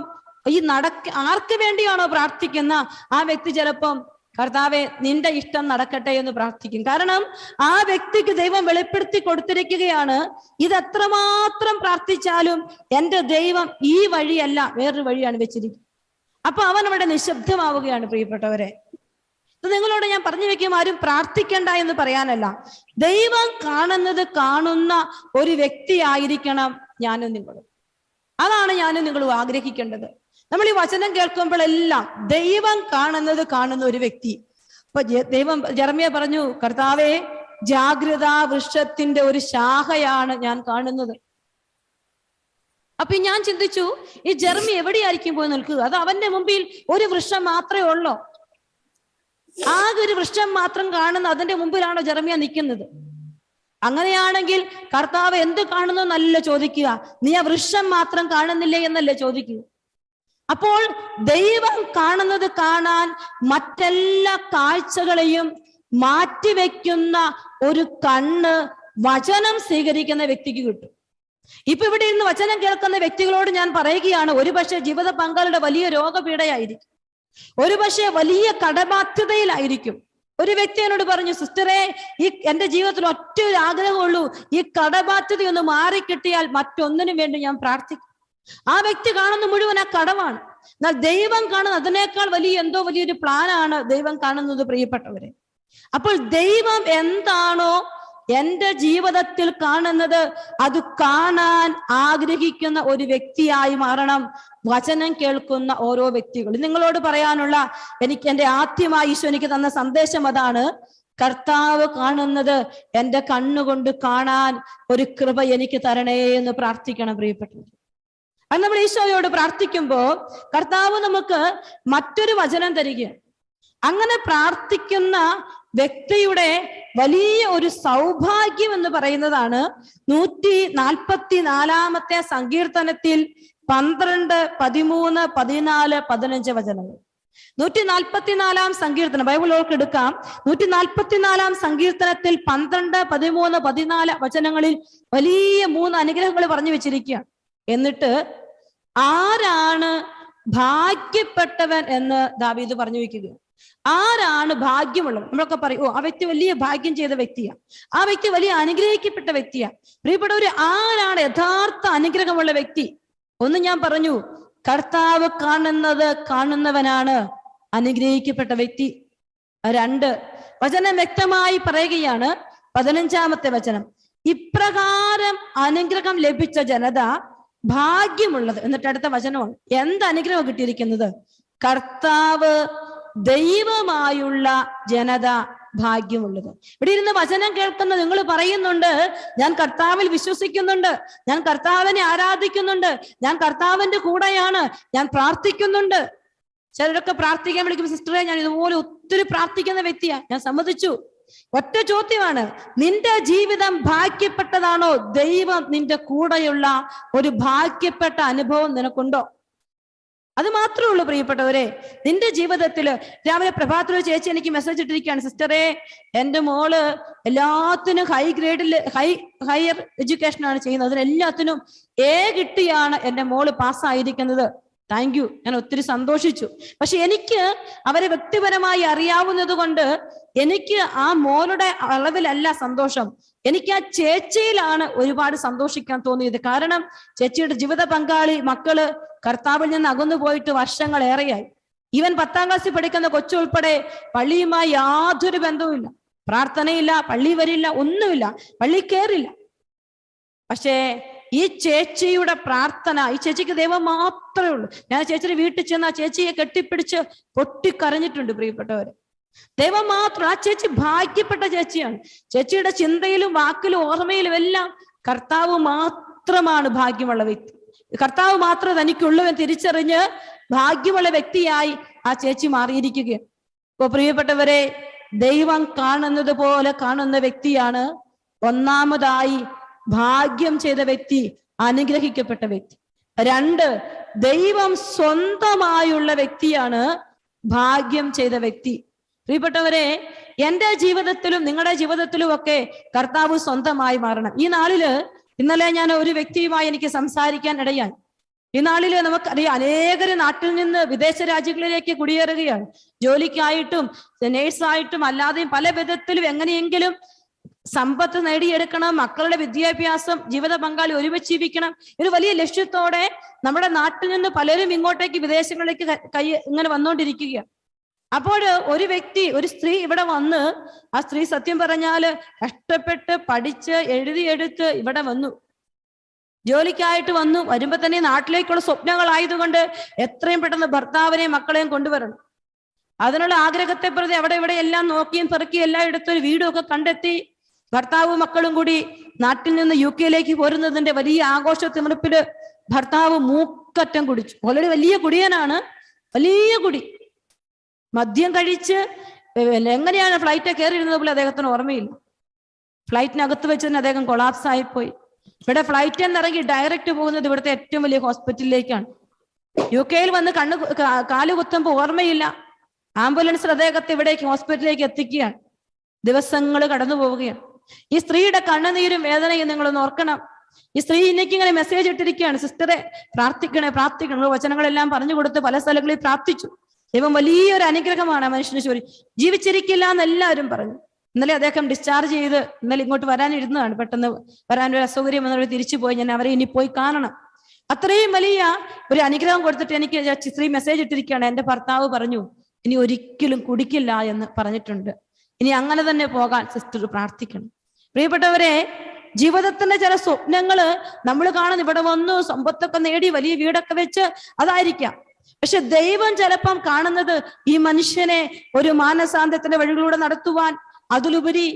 S1: ആർക്ക് വേണ്ടിയാണോ പ്രാർത്ഥിക്കുന്ന ആ വ്യക്തി ചിലപ്പം കർത്താവെ നിന്റെ ഇഷ്ടം നടക്കട്ടെ എന്ന് പ്രാർത്ഥിക്കും. കാരണം ആ വ്യക്തിക്ക് ദൈവം വെളിപ്പെടുത്തി കൊടുത്തിരിക്കുകയാണ്, ഇത് എത്രമാത്രം പ്രാർത്ഥിച്ചാലും എൻ്റെ ദൈവം ഈ വഴിയല്ല വേറൊരു വഴിയാണ് വെച്ചിരിക്കുന്നത്. അപ്പൊ അവൻ അവിടെ നിശബ്ദമാവുകയാണ്. പ്രിയപ്പെട്ടവരെ, ഇത് നിങ്ങളോട് ഞാൻ പറഞ്ഞു വെക്കും, ആരും പ്രാർത്ഥിക്കണ്ട എന്ന് പറയാനല്ല, ദൈവം കാണുന്ന ഒരു വ്യക്തിയായിരിക്കണം ഞാനും നിങ്ങളും. അതാണ് ഞാനും നിങ്ങളും ആഗ്രഹിക്കേണ്ടത്. നമ്മൾ ഈ വചനം കേൾക്കുമ്പോഴെല്ലാം ദൈവം കാണുന്ന ഒരു വ്യക്തി. അപ്പൊ ജെറമ്യ പറഞ്ഞു, കർത്താവേ, ജാഗ്രതാ വൃക്ഷത്തിന്റെ ഒരു ശാഖയാണ് ഞാൻ കാണുന്നത്. അപ്പൊ ഞാൻ ചിന്തിച്ചു, ഈ ജെറമ്യ എവിടെയായിരിക്കും പോയി നിൽക്കുക? അത് അവന്റെ മുമ്പിൽ ഒരു വൃക്ഷം മാത്രമേ ഉള്ളൂ, ആകെ ഒരു വൃക്ഷം മാത്രം കാണുന്ന അതിന്റെ മുമ്പിലാണോ ജെറമ്യ നിൽക്കുന്നത്? അങ്ങനെയാണെങ്കിൽ കർത്താവ് എന്ത് കാണുന്നു എന്നല്ല ചോദിക്കുക, നീ ആ വൃക്ഷം മാത്രം കാണുന്നില്ലേ എന്നല്ലേ ചോദിക്കുക. അപ്പോൾ ദൈവം കാണുന്നത് കാണാൻ മറ്റെല്ലാ കാഴ്ചകളെയും മാറ്റിവെക്കുന്ന ഒരു കണ്ണ് വചനം സ്വീകരിക്കുന്ന വ്യക്തിക്ക് കിട്ടും. ഇപ്പൊ ഇവിടെ ഇരുന്ന് വചനം കേൾക്കുന്ന വ്യക്തികളോട് ഞാൻ പറയുകയാണ്, ഒരുപക്ഷെ ജീവിത പങ്കാളിയുടെ വലിയ രോഗപീഠയായിരിക്കും, ഒരുപക്ഷെ വലിയ കടബാധ്യതയിലായിരിക്കും. ഒരു വ്യക്തി എന്നോട് പറഞ്ഞു, സിസ്റ്ററെ, എന്റെ ജീവിതത്തിൽ ഒറ്റ ഒരു ആഗ്രഹമുള്ളൂ, ഈ കടബാധ്യതയൊന്ന് മാറിക്കിട്ടിയാൽ മറ്റൊന്നിനും വേണ്ടി ഞാൻ പ്രാർത്ഥിക്കും. ആ വ്യക്തി കാണുന്ന മുഴുവൻ ആ കടമാണ്. എന്നാൽ ദൈവം കാണുന്ന അതിനേക്കാൾ വലിയൊരു പ്ലാനാണ് ദൈവം കാണുന്നത്. പ്രിയപ്പെട്ടവരെ, അപ്പോൾ ദൈവം എന്താണോ എന്റെ ജീവിതത്തിൽ കാണുന്നത് അത് കാണാൻ ആഗ്രഹിക്കുന്ന ഒരു വ്യക്തിയായി മാറണം വചനം കേൾക്കുന്ന ഓരോ വ്യക്തികളും. നിങ്ങളോട് പറയാനുള്ള എന്റെ ആദ്യമായി ഈശോ എനിക്ക് തന്ന സന്ദേശം അതാണ്, കർത്താവ് കാണുന്നത് എന്റെ കണ്ണുകൊണ്ട് കാണാൻ ഒരു കൃപ എനിക്ക് തരണേ എന്ന് പ്രാർത്ഥിക്കണം. പ്രിയപ്പെട്ടവർ, അത് നമ്മൾ ഈശോയോട് പ്രാർത്ഥിക്കുമ്പോൾ കർത്താവ് നമുക്ക് മറ്റൊരു വചനം തരിക. അങ്ങനെ പ്രാർത്ഥിക്കുന്ന വ്യക്തിയുടെ വലിയ ഒരു സൗഭാഗ്യം എന്ന് പറയുന്നതാണ് 144 സങ്കീർത്തനത്തിൽ 12, 13, 14, 15 വചനങ്ങൾ. 144 സങ്കീർത്തനം ബൈബിൾ എടുക്കാം. 144 സങ്കീർത്തനത്തിൽ 12, 13, 14 വചനങ്ങളിൽ വലിയ 3 അനുഗ്രഹങ്ങൾ പറഞ്ഞു വെച്ചിരിക്കുകയാണ്. എന്നിട്ട് ആരാണ് ഭാഗ്യപ്പെട്ടവൻ എന്ന് ദാവീദ് പറഞ്ഞു വെക്കുക. ആരാണ് ഭാഗ്യമുള്ളവൻ? നമ്മളൊക്കെ പറയും, ഓ ആ വ്യക്തി വലിയ ഭാഗ്യം ചെയ്ത വ്യക്തിയാണ്, ആ വ്യക്തി വലിയ അനുഗ്രഹിക്കപ്പെട്ട വ്യക്തിയാണ്. പ്രിയപ്പെട്ടവര്, ആരാണ് യഥാർത്ഥ അനുഗ്രഹമുള്ള വ്യക്തി? ഒന്ന് ഞാൻ പറഞ്ഞു, കർത്താവ് കാണുന്നവനാണ് അനുഗ്രഹിക്കപ്പെട്ട വ്യക്തി. 2, വചനം വ്യക്തമായി പറയുകയാണ്, 15-ാമത്തെ വചനം, ഇപ്രകാരം അനുഗ്രഹം ലഭിച്ച ജനത ഭാഗ്യമുള്ളത്. എന്നിട്ട് അടുത്ത വചനമാണ്, എന്ത് അനുഗ്രഹം കിട്ടിയിരിക്കുന്നത്? കർത്താവ് ദൈവമായുള്ള ജനത ഭാഗ്യമുള്ളത്. ഇവിടെ ഇരുന്ന് വചനം കേൾക്കുന്ന നിങ്ങൾ പറയുന്നുണ്ട്, ഞാൻ കർത്താവിൽ വിശ്വസിക്കുന്നുണ്ട്, ഞാൻ കർത്താവിനെ ആരാധിക്കുന്നുണ്ട്, ഞാൻ കർത്താവിന്റെ കൂടെയാണ്, ഞാൻ പ്രാർത്ഥിക്കുന്നുണ്ട്. ചിലരൊക്കെ പ്രാർത്ഥിക്കാൻ വിളിക്കുമ്പോൾ, സിസ്റ്ററെ ഞാൻ ഇതുപോലെ ഒത്തിരി പ്രാർത്ഥിക്കുന്ന വ്യക്തിയാ, ഞാൻ സമ്മതിച്ചു. ഒറ്റ ചോദ്യമാണ്, നിന്റെ ജീവിതം ഭാഗ്യപ്പെട്ടതാണോ? ദൈവം നിന്റെ കൂടെയുള്ള ഒരു ഭാഗ്യപ്പെട്ട അനുഭവം നിനക്കുണ്ടോ? അത് മാത്രമേ ഉള്ളൂ പ്രിയപ്പെട്ടവരെ. നിന്റെ ജീവിതത്തിൽ രാവിലെ പ്രഭാതത്തിൽ ചേച്ചി എനിക്ക് മെസ്സേജ് ഇട്ടിരിക്കുകയാണ്, സിസ്റ്ററെ എൻ്റെ മോള് എല്ലാത്തിനും ഹയർ എഡ്യൂക്കേഷനാണ് ചെയ്യുന്നത്, അതിനെല്ലാത്തിനും A കിട്ടിയാണ് എൻ്റെ മോള് പാസ്സായിരിക്കുന്നത്. താങ്ക് യു, ഞാൻ ഒത്തിരി സന്തോഷിച്ചു. പക്ഷെ എനിക്ക് അവരെ വ്യക്തിപരമായി അറിയാവുന്നത് കൊണ്ട് എനിക്ക് ആ മോളുടെ അളവിലല്ല സന്തോഷം, എനിക്ക് ആ ചേച്ചിയിലാണ് ഒരുപാട് സന്തോഷിക്കാൻ തോന്നിയത്. കാരണം ചേച്ചിയുടെ ജീവിത പങ്കാളി മക്കള് കർത്താവിൽ നിന്ന് അകന്നു പോയിട്ട് വർഷങ്ങളേറെയായി. ഈവൻ 10ാം ക്ലാസ്സിൽ പഠിക്കുന്ന കൊച്ചുൾപ്പെടെ പള്ളിയുമായി യാതൊരു ബന്ധവുമില്ല, പ്രാർത്ഥനയില്ല, പള്ളി വരില്ല, ഒന്നുമില്ല, പള്ളി കയറില്ല. പക്ഷേ ഈ ചേച്ചിയുടെ പ്രാർത്ഥന, ഈ ചേച്ചിക്ക് ദൈവം മാത്രമേ ഉള്ളൂ. ഞാൻ ചേച്ചിയുടെ വീട്ടിൽ ചെന്ന് ആ ചേച്ചിയെ കെട്ടിപ്പിടിച്ച് പൊട്ടിക്കരഞ്ഞിട്ടുണ്ട് പ്രിയപ്പെട്ടവരെ. ദൈവം മാത്രം. ആ ചേച്ചി ഭാഗ്യപ്പെട്ട ചേച്ചിയാണ്. ചേച്ചിയുടെ ചിന്തയിലും വാക്കിലും ഓർമ്മയിലും എല്ലാം കർത്താവ് മാത്രമാണ് ഭാഗ്യമുള്ള വ്യക്തി. കർത്താവ് മാത്രമേ തനിക്കുള്ളൂ എന്ന് തിരിച്ചറിഞ്ഞ് ഭാഗ്യമുള്ള വ്യക്തിയായി ആ ചേച്ചി മാറിയിരിക്കുകയാണ്. ഇപ്പൊ പ്രിയപ്പെട്ടവരെ, ദൈവം കാണുന്നത് പോലെ കാണുന്ന വ്യക്തിയാണ് ഒന്നാമതായി ഭാഗ്യം ചെയ്ത വ്യക്തി, അനുഗ്രഹിക്കപ്പെട്ട വ്യക്തി. 2, ദൈവം സ്വന്തമായുള്ള വ്യക്തിയാണ് ഭാഗ്യം ചെയ്ത വ്യക്തി. പ്രിയപ്പെട്ടവരെ, എൻ്റെ ജീവിതത്തിലും നിങ്ങളുടെ ജീവിതത്തിലും ഒക്കെ കർത്താവ് സ്വന്തമായി മാറണം. ഈ നാളില് ഇന്നലെ ഞാൻ ഒരു വ്യക്തിയുമായി എനിക്ക് സംസാരിക്കാൻ ഇടയായി. ഈ നാളില് നമുക്കറിയാം, അനേകര് നാട്ടിൽ നിന്ന് വിദേശ രാജ്യങ്ങളിലേക്ക് കുടിയേറുകയാണ്. ജോലിക്കായിട്ടും നേഴ്സായിട്ടും അല്ലാതെയും പല വിധത്തിലും എങ്ങനെയെങ്കിലും സമ്പത്ത് നേടിയെടുക്കണം, മക്കളുടെ വിദ്യാഭ്യാസം, ജീവിത പങ്കാളി ഒരുമിച്ച് ജീവിക്കണം, ഒരു വലിയ ലക്ഷ്യത്തോടെ നമ്മുടെ നാട്ടിൽ നിന്ന് പലരും ഇങ്ങോട്ടേക്ക് വിദേശങ്ങളിലേക്ക് ഇങ്ങനെ വന്നുകൊണ്ടിരിക്കുകയാണ്. അപ്പോൾ ഒരു വ്യക്തി, ഒരു സ്ത്രീ ഇവിടെ വന്ന്, ആ സ്ത്രീ സത്യം പറഞ്ഞാല് കഷ്ടപ്പെട്ട് പഠിച്ച് എഴുതിയെടുത്ത് ഇവിടെ വന്നു, ജോലിക്കായിട്ട് വന്നു. വരുമ്പോ തന്നെ നാട്ടിലേക്കുള്ള സ്വപ്നങ്ങളായതുകൊണ്ട് എത്രയും പെട്ടെന്ന് ഭർത്താവിനെയും മക്കളെയും കൊണ്ടുവരണം. അതിനുള്ള ആഗ്രഹത്തെ പ്രതി അവിടെ ഇവിടെ എല്ലാം നോക്കിയും പെറുക്കിയും എല്ലാം എടുത്തൊരു വീടൊക്കെ കണ്ടെത്തി ഭർത്താവും മക്കളും കൂടി നാട്ടിൽ നിന്ന് UK പോരുന്നതിന്റെ വലിയ ആഘോഷ തിമിർപ്പില് ഭർത്താവ് മൂക്കറ്റം കുടിച്ചു. ഓൾറെഡി വലിയ കുടിയനാണ്, വലിയ കുടി. മദ്യം കഴിച്ച് എങ്ങനെയാണ് ഫ്ലൈറ്റ് കയറിയിരുന്നത് പോലും അദ്ദേഹത്തിന് ഓർമ്മയില്ല. ഫ്ലൈറ്റിനകത്ത് വെച്ച് തന്നെ അദ്ദേഹം കൊളാപ്സ് ആയിപ്പോയി. ഇവിടെ ഫ്ലൈറ്റിൽ നിന്ന് ഇറങ്ങി ഡയറക്റ്റ് പോകുന്നത് ഇവിടുത്തെ ഏറ്റവും വലിയ ഹോസ്പിറ്റലിലേക്കാണ്. UK വന്ന് കാല് കുത്തുമ്പോൾ ഓർമ്മയില്ല. ആംബുലൻസിൽ അദ്ദേഹത്തെ ഇവിടേക്ക് ഹോസ്പിറ്റലിലേക്ക് എത്തിക്കുകയാണ്. ദിവസങ്ങൾ കടന്നു പോവുകയാണ്. ഈ സ്ത്രീയുടെ കണ്ണുനീരും വേദനയും നിങ്ങളൊന്ന് ഓർക്കണം. ഈ സ്ത്രീ എനിക്ക് ഇങ്ങനെ മെസ്സേജ് ഇട്ടിരിക്കുകയാണ്, സിസ്റ്ററെ പ്രാർത്ഥിക്കണേ പ്രാർത്ഥിക്കണം. വചനങ്ങളെല്ലാം പറഞ്ഞു കൊടുത്ത് പല സ്ഥലങ്ങളിൽ പ്രാർത്ഥിച്ചു. ദൈവം വലിയൊരു അനുഗ്രഹമാണ് മനുഷ്യന് ജീവിച്ചിരിക്കില്ല എന്ന് എല്ലാവരും പറഞ്ഞു. ഇന്നലെ അദ്ദേഹം ഡിസ്ചാർജ് ചെയ്ത് ഇന്നലെ ഇങ്ങോട്ട് വരാനിരുന്നതാണ്. പെട്ടെന്ന് വരാനൊരു അസൗകര്യം എന്നവർ തിരിച്ചു പോയി. ഞാൻ അവരെ ഇനി പോയി കാണണം. അത്രയും വലിയ ഒരു അനുഗ്രഹം കൊടുത്തിട്ട് എനിക്ക് സ്ത്രീ മെസ്സേജ് ഇട്ടിരിക്കുകയാണ്, എൻ്റെ ഭർത്താവ് പറഞ്ഞു ഇനി ഒരിക്കലും കുടിക്കില്ല എന്ന് പറഞ്ഞിട്ടുണ്ട്, ഇനി അങ്ങനെ തന്നെ പോകാൻ സിസ്റ്റർ പ്രാർത്ഥിക്കണം. പ്രിയപ്പെട്ടവരെ, ജീവിതത്തിന്റെ ചില സ്വപ്നങ്ങള് നമ്മൾ കാണുന്ന, ഇവിടെ വന്നു സമ്പത്തൊക്കെ നേടി വലിയ വീടൊക്കെ വെച്ച് അതായിരിക്കാം. പക്ഷെ ദൈവം ചിലപ്പം കാണുന്നത് ഈ മനുഷ്യനെ ഒരു മാനസാന്തത്തിന്റെ വഴികളിലൂടെ നടത്തുവാൻ, അതിലുപരി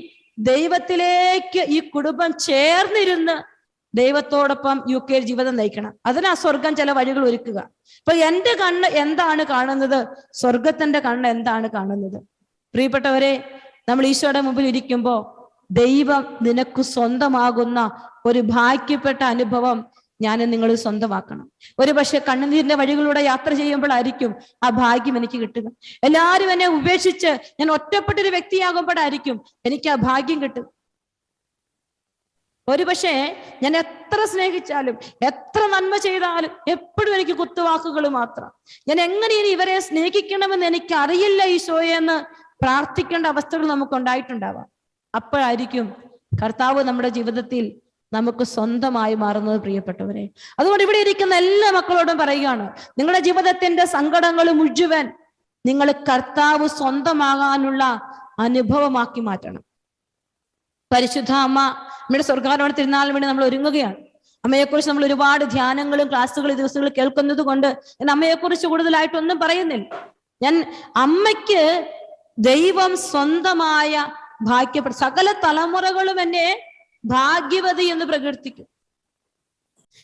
S1: ദൈവത്തിലേക്ക് ഈ കുടുംബം ചേർന്നിരുന്ന് ദൈവത്തോടൊപ്പം UK ജീവിതം നയിക്കണം. അതിനാ സ്വർഗം ചില വഴികൾ ഒരുക്കുക. അപ്പൊ എന്റെ കണ്ണ് എന്താണ് കാണുന്നത്? സ്വർഗത്തിന്റെ കണ്ണ് എന്താണ് കാണുന്നത്? പ്രിയപ്പെട്ടവരെ, നമ്മൾ ഈശോയുടെ മുമ്പിൽ ഇരിക്കുമ്പോൾ ദൈവം നിനക്ക് സ്വന്തമാകുന്ന ഒരു ഭാഗ്യപ്പെട്ട അനുഭവം ഞാൻ നിങ്ങൾ സ്വന്തമാക്കണം. ഒരു പക്ഷെ കണ്ണുനീരിന്റെ വഴികളിലൂടെ യാത്ര ചെയ്യുമ്പോഴായിരിക്കും ആ ഭാഗ്യം എനിക്ക് കിട്ടുക. എല്ലാവരും എന്നെ ഉപേക്ഷിച്ച് ഞാൻ ഒറ്റപ്പെട്ടൊരു വ്യക്തിയാകുമ്പോഴായിരിക്കും എനിക്ക് ആ ഭാഗ്യം കിട്ടുക. ഒരു പക്ഷേ ഞാൻ എത്ര സ്നേഹിച്ചാലും എത്ര നന്മ ചെയ്താലും എപ്പോഴും എനിക്ക് കുത്തുവാക്കുകൾ മാത്രം. ഞാൻ എങ്ങനെ ഇനി ഇവരെ സ്നേഹിക്കണമെന്ന് എനിക്ക് അറിയില്ല ഈശോയെ എന്ന് പ്രാർത്ഥിക്കേണ്ട അവസ്ഥകൾ നമുക്ക് ഉണ്ടായിട്ടുണ്ടാവാം. അപ്പോഴായിരിക്കും കർത്താവ് നമ്മുടെ ജീവിതത്തിൽ നമുക്ക് സ്വന്തമായി മാറുന്നത് പ്രിയപ്പെട്ടവരെ. അതുകൊണ്ട് ഇവിടെ ഇരിക്കുന്ന എല്ലാ മക്കളോടും പറയുകയാണ്, നിങ്ങളുടെ ജീവിതത്തിന്റെ സങ്കടങ്ങൾ മുഴുവൻ നിങ്ങൾ കർത്താവ് സ്വന്തമാകാനുള്ള അനുഭവമാക്കി മാറ്റണം. പരിശുദ്ധ അമ്മ നമ്മുടെ സ്വർഗ്ഗാരോഹണ തിരുനാളിന് വേണ്ടി നമ്മൾ ഒരുങ്ങുകയാണ്. അമ്മയെക്കുറിച്ച് നമ്മൾ ഒരുപാട് ധ്യാനങ്ങളും ക്ലാസ്സുകളും ദിവസങ്ങളും കേൾക്കുന്നത് കൊണ്ട് ഞാൻ അമ്മയെക്കുറിച്ച് കൂടുതലായിട്ടൊന്നും പറയുന്നില്ല. ഞാൻ അമ്മയ്ക്ക് ദൈവം സ്വന്തമായ ഭാഗ്യപ്പെട്ട സകല തലമുറകളും എന്നെ ഭാഗ്യവതി എന്ന് പ്രകീർത്തിക്കും.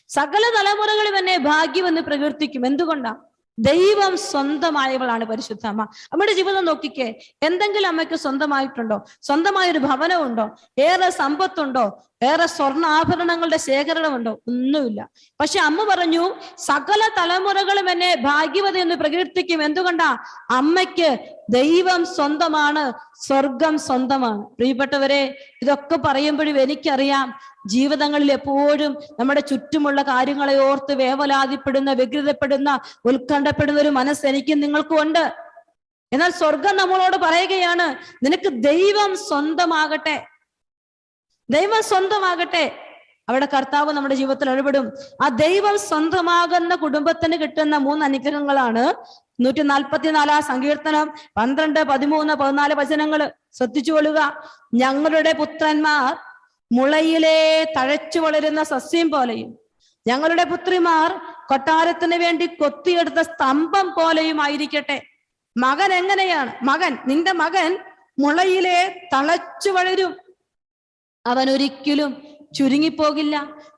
S1: സകല തലമുറകളും എന്നെ ഭാഗ്യം എന്ന് പ്രകീർത്തിക്കും. എന്തുകൊണ്ടാ? ദൈവം സ്വന്തമായവളാണ് പരിശുദ്ധ അമ്മ. അമ്മയുടെ ജീവിതം നോക്കിക്കേ, എന്തെങ്കിലും അമ്മയ്ക്ക് സ്വന്തമായിട്ടുണ്ടോ? സ്വന്തമായൊരു ഭവനമുണ്ടോ? ഏറെ സമ്പത്തുണ്ടോ? ഏറെ സ്വർണ്ണാഭരണങ്ങളുടെ ശേഖരണമുണ്ടോ? ഒന്നുമില്ല. പക്ഷെ അമ്മ പറഞ്ഞു, സകല തലമുറകളും എന്നെ ഭാഗ്യവതി എന്ന് പ്രകീർത്തിക്കും. എന്തുകൊണ്ടാ? അമ്മയ്ക്ക് ദൈവം സ്വന്തമാണ്, സ്വർഗം സ്വന്തമാണ്. പ്രിയപ്പെട്ടവരെ, ഇതൊക്കെ പറയുമ്പോഴും എനിക്കറിയാം, ജീവിതങ്ങളിൽ എപ്പോഴും നമ്മുടെ ചുറ്റുമുള്ള കാര്യങ്ങളെ ഓർത്ത് വേവലാതിപ്പെടുന്ന, വ്യഗ്രതപ്പെടുന്ന, ഉത്കണ്ഠപ്പെടുന്ന ഒരു മനസ്സ് എനിക്കും നിങ്ങൾക്കും ഉണ്ട്. എന്നാൽ സ്വർഗം നമ്മളോട് പറയുകയാണ്, നിനക്ക് ദൈവം സ്വന്തമാകട്ടെ, ദൈവം സ്വന്തമാകട്ടെ. അവിടെ കർത്താവ് നമ്മുടെ ജീവിതത്തിൽ ഇടപെടും. ആ ദൈവം സ്വന്തമാകുന്ന കുടുംബത്തിന് കിട്ടുന്ന 3 അനുഗ്രഹങ്ങളാണ് 144 സങ്കീർത്തനം 12, 13, 14 വചനങ്ങൾ ശ്രദ്ധിച്ചു കൊള്ളുക. ഞങ്ങളുടെ പുത്രന്മാർ മുളയിലെ തഴച്ചു വളരുന്ന സസ്യം പോലെയും ഞങ്ങളുടെ പുത്രിമാർ കൊട്ടാരത്തിന് വേണ്ടി കൊത്തിയെടുത്ത സ്തംഭം പോലെയും ആയിരിക്കട്ടെ. മകൻ എങ്ങനെയാണ്? നിന്റെ മകൻ മുളയിലെ തഴച്ചു വളരും. അവൻ ഒരിക്കലും ചുരുങ്ങിപ്പോകില്ല,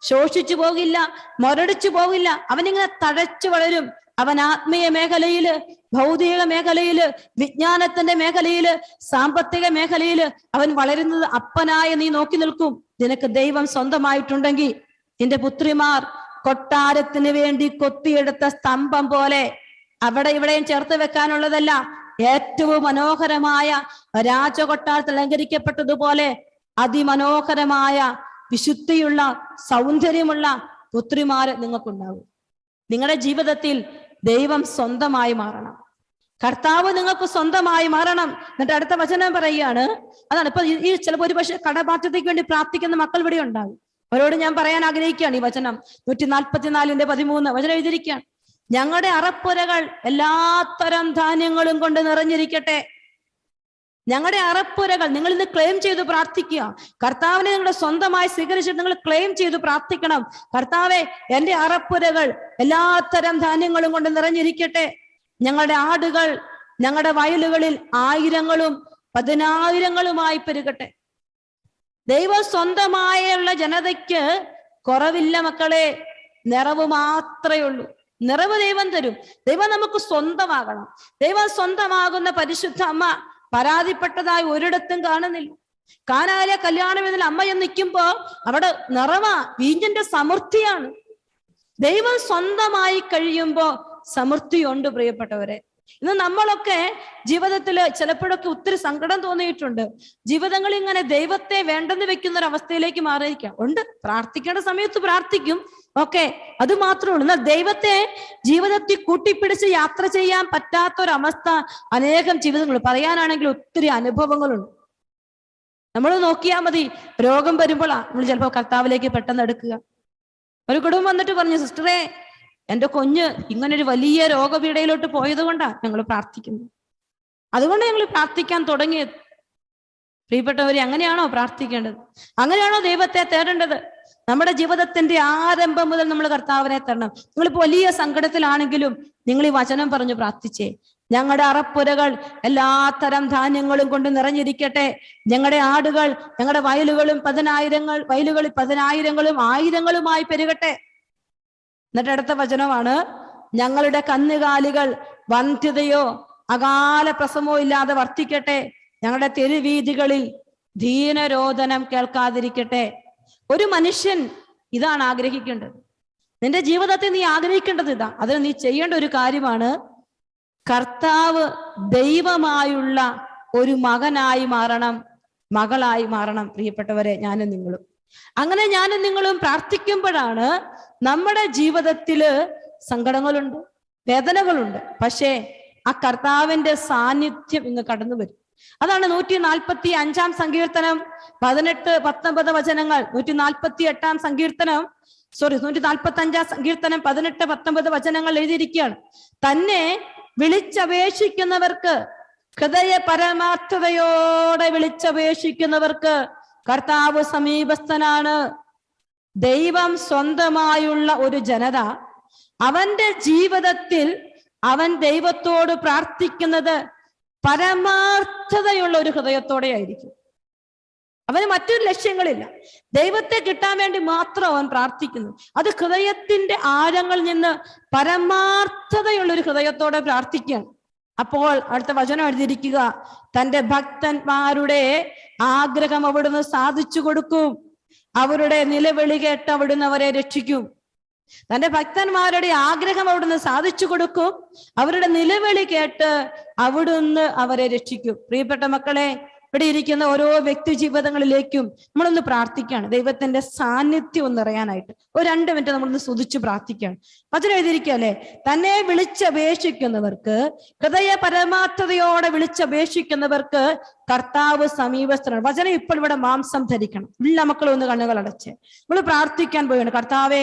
S1: ശോഷിച്ചു പോകില്ല, മുരടിച്ചു പോകില്ല. അവനിങ്ങനെ തഴച്ചു വളരും. അവൻ ആത്മീയ മേഖലയില്, ഭൗതിക മേഖലയില്, വിജ്ഞാനത്തിന്റെ മേഖലയില്, സാമ്പത്തിക മേഖലയില് അവൻ വളരുന്നത് അപ്പനായ നീ നോക്കി നിൽക്കും. നിനക്ക് ദൈവം സ്വന്തമായിട്ടുണ്ടെങ്കിൽ നിന്റെ പുത്രിമാർ കൊട്ടാരത്തിന് വേണ്ടി കൊത്തിയെടുത്ത സ്തംഭം പോലെ, അവിടെ ഇവിടെയും ചേർത്ത് വെക്കാനുള്ളതല്ല, ഏറ്റവും മനോഹരമായ രാജകൊട്ടാരത്തിൽ അലങ്കരിക്കപ്പെട്ടതുപോലെ അതിമനോഹരമായ വിശുദ്ധിയുള്ള സൗന്ദര്യമുള്ള പുത്രിമാര് നിങ്ങൾക്കുണ്ടാവും. നിങ്ങളുടെ ജീവിതത്തിൽ ദൈവം സ്വന്തമായി മാറണം, കർത്താവ് നിങ്ങൾക്ക് സ്വന്തമായി മാറണം. എന്നിട്ട് അടുത്ത വചനം പറയുകയാണ്, അതാണ് ഇപ്പൊ ഈ ചിലപ്പോൾ ഒരു പക്ഷെ കടബാധ്യതയ്ക്ക് വേണ്ടി പ്രാർത്ഥിക്കുന്ന മക്കൾ ഇവിടെ ഉണ്ടാകും. അവരോട് ഞാൻ പറയാൻ ആഗ്രഹിക്കുകയാണ് ഈ വചനം 144 13 വചനം എഴുതിയിരിക്കുകയാണ്. ഞങ്ങളുടെ അറപ്പുരകൾ എല്ലാത്തരം ധാന്യങ്ങളും കൊണ്ട് നിറഞ്ഞിരിക്കട്ടെ. ഞങ്ങളുടെ അറപ്പുരകൾ നിങ്ങൾ ഇന്ന് ക്ലെയിം ചെയ്ത് പ്രാർത്ഥിക്കുക. കർത്താവിനെ നിങ്ങളുടെ സ്വന്തമായി സ്വീകരിച്ചിട്ട് നിങ്ങൾ ക്ലെയിം ചെയ്ത് പ്രാർത്ഥിക്കണം. കർത്താവെ, എന്റെ അറപ്പുരകൾ എല്ലാത്തരം ധാന്യങ്ങളും കൊണ്ട് നിറഞ്ഞിരിക്കട്ടെ. ഞങ്ങളുടെ ആടുകൾ ഞങ്ങളുടെ വയലുകളിൽ 1000-ങ്ങളും 10,000-ങ്ങളുമായി പെരുകട്ടെ. ദൈവം സ്വന്തമായുള്ള ജനതയ്ക്ക് കുറവില്ല മക്കളെ, നിറവ് മാത്രമേ ഉള്ളൂ. നിറവ് ദൈവം തരും. ദൈവം നമുക്ക് സ്വന്തമാകണം. ദൈവം സ്വന്തമാകുന്ന പരിശുദ്ധ അമ്മ പരാതിപ്പെട്ടതായി ഒരിടത്തും കാണുന്നില്ല. കാനായിലെ കല്യാണം എന്നതിൽ അമ്മ എന്ന് നിൽക്കുമ്പോ അവിടെ നിറവാ, വീഞ്ഞിന്റെ സമൃദ്ധിയാണ്. ദൈവം സ്വന്തമായി കഴിയുമ്പോ സമൃദ്ധിയുണ്ട് പ്രിയപ്പെട്ടവരെ. ഇന്ന് നമ്മളൊക്കെ ജീവിതത്തില് ചിലപ്പോഴൊക്കെ ഒത്തിരി സങ്കടം തോന്നിയിട്ടുണ്ട്. ജീവിതങ്ങളിൽ ഇങ്ങനെ ദൈവത്തെ വേണ്ടെന്ന് വെക്കുന്ന ഒരു അവസ്ഥയിലേക്ക് മാറിയിരിക്കാം. ഉണ്ട്, പ്രാർത്ഥിക്കേണ്ട സമയത്ത് പ്രാർത്ഥിക്കും, ഓക്കെ, അത് മാത്രമേ ഉള്ളൂ. എന്നാൽ ദൈവത്തെ ജീവിതത്തിൽ കൂട്ടിപ്പിടിച്ച് യാത്ര ചെയ്യാൻ പറ്റാത്തൊരവസ്ഥ അനേകം ജീവിതങ്ങളുണ്ട്. പറയാനാണെങ്കിൽ ഒത്തിരി അനുഭവങ്ങളുണ്ട്. നമ്മൾ നോക്കിയാൽ മതി, രോഗം വരുമ്പോഴാണ് നമ്മൾ ചിലപ്പോൾ കർത്താവിലേക്ക് പെട്ടെന്ന് എടുക്കുക. ഒരു കുടുംബം വന്നിട്ട് പറഞ്ഞു, സിസ്റ്ററെ, എന്റെ കുഞ്ഞ് ഇങ്ങനൊരു വലിയ രോഗപീഠയിലോട്ട് പോയത് കൊണ്ടാണ് ഞങ്ങൾ പ്രാർത്ഥിക്കുന്നത്. അതുകൊണ്ട് ഞങ്ങൾ പ്രാർത്ഥിക്കാൻ തുടങ്ങിയത്. പ്രിയപ്പെട്ടവരെ, അങ്ങനെയാണോ പ്രാർത്ഥിക്കേണ്ടത്? അങ്ങനെയാണോ ദൈവത്തെ തേടേണ്ടത്? നമ്മുടെ ജീവിതത്തിന്റെ ആരംഭം മുതൽ നമ്മൾ കർത്താവിനെ തരണം. നിങ്ങളിപ്പോ വലിയ സങ്കടത്തിലാണെങ്കിലും നിങ്ങൾ ഈ വചനം പറഞ്ഞു പ്രാർത്ഥിച്ചേ. ഞങ്ങളുടെ അറപ്പുരകൾ എല്ലാത്തരം ധാന്യങ്ങളും കൊണ്ട് നിറഞ്ഞിരിക്കട്ടെ. ഞങ്ങളുടെ ആടുകൾ ഞങ്ങളുടെ വയലുകളിൽ 10,000-ങ്ങളും 1000-ങ്ങളുമായി പെരുകട്ടെ. എന്നിട്ട് അടുത്ത വചനമാണ്, ഞങ്ങളുടെ കന്നുകാലികൾ വന്ധ്യതയോ അകാല പ്രസവമോ ഇല്ലാതെ വർദ്ധിക്കട്ടെ. ഞങ്ങളുടെ തെരുവീഥികളിൽ ദീനരോദനം കേൾക്കാതിരിക്കട്ടെ. ഒരു മനുഷ്യൻ ഇതാണ് ആഗ്രഹിക്കേണ്ടത്. നിന്റെ ജീവിതത്തിൽ നീ ആഗ്രഹിക്കേണ്ടത് ഇതാ. അതിന് നീ ചെയ്യേണ്ട ഒരു കാര്യമാണ്, കർത്താവ് ദൈവമായുള്ള ഒരു മകനായി മാറണം, മകളായി മാറണം. പ്രിയപ്പെട്ടവരെ, ഞാനും നിങ്ങളും അങ്ങനെ ഞാനും നിങ്ങളും പ്രാർത്ഥിക്കുമ്പോഴാണ് നമ്മുടെ ജീവിതത്തില് സങ്കടങ്ങളുണ്ട്, വേദനകളുണ്ട്, പക്ഷേ ആ കർത്താവിന്റെ സാന്നിധ്യം ഇങ്ങ് കടന്നു വരും. അതാണ് 145 സങ്കീർത്തനം 18, 19 വചനങ്ങൾ. 145 സങ്കീർത്തനം 18, 19 വചനങ്ങൾ എഴുതിയിരിക്കുകയാണ്. തന്നെ വിളിച്ചപേക്ഷിക്കുന്നവർക്ക്, ഹൃദയ പരമാർത്ഥതയോടെ വിളിച്ചപേക്ഷിക്കുന്നവർക്ക് കർത്താവ് സമീപസ്ഥനാണ്. ദൈവം സ്വന്തമായുള്ള ഒരു ജനത അവന്റെ ജീവിതത്തിൽ അവൻ ദൈവത്തോട് പ്രാർത്ഥിക്കുന്നത് പരമാർത്ഥതയുള്ള ഒരു ഹൃദയത്തോടെ ആയിരിക്കും. അവന് മറ്റൊരു ലക്ഷ്യങ്ങളില്ല. ദൈവത്തെ കിട്ടാൻ വേണ്ടി മാത്രം അവൻ പ്രാർത്ഥിക്കുന്നു. അത് ഹൃദയത്തിന്റെ ആഴങ്ങളിൽ നിന്ന് പരമാർത്ഥതയുള്ള ഒരു ഹൃദയത്തോടെ പ്രാർത്ഥിക്കുകയാണ്. അപ്പോൾ അടുത്ത വചനം എഴുതിയിരിക്കുക, തന്റെ ഭക്തന്മാരുടെ ആഗ്രഹം അവിടുന്ന് സാധിച്ചു കൊടുക്കും, അവരുടെ നിലവിളി കേട്ട് അവിടുന്ന് അവരെ രക്ഷിക്കും. തന്റെ ഭക്തന്മാരുടെ ആഗ്രഹം അവിടുന്ന് സാധിച്ചു കൊടുക്കും, അവരുടെ നിലവിളി കേട്ട് അവിടുന്ന് അവരെ രക്ഷിക്കും. പ്രിയപ്പെട്ട മക്കളെ, ഇവിടെ ഇരിക്കുന്ന ഓരോ വ്യക്തി ജീവിതങ്ങളിലേക്കും നമ്മളൊന്ന് പ്രാർത്ഥിക്കുകയാണ്, ദൈവത്തിന്റെ സാന്നിധ്യം ഒന്ന് അറിയാനായിട്ട്. ഒരു 2 മിനിറ്റ് നമ്മളൊന്ന് സ്തുതിച്ച് പ്രാർത്ഥിക്കുകയാണ്. വചനം എഴുതിയിരിക്കുകയല്ലേ, തന്നെ വിളിച്ചപേക്ഷിക്കുന്നവർക്ക്, ഹൃദയ പരമാർത്ഥതയോടെ വിളിച്ചപേക്ഷിക്കുന്നവർക്ക് കർത്താവ് സമീപസ്ഥനാണ്. വചനം ഇപ്പോൾ ഇവിടെ മാംസം ധരിക്കണം. എല്ലാ മക്കളും ഒന്ന് കണ്ണുകൾ അടച്ച് നമ്മൾ പ്രാർത്ഥിക്കാൻ പോവുകയാണ്. കർത്താവെ,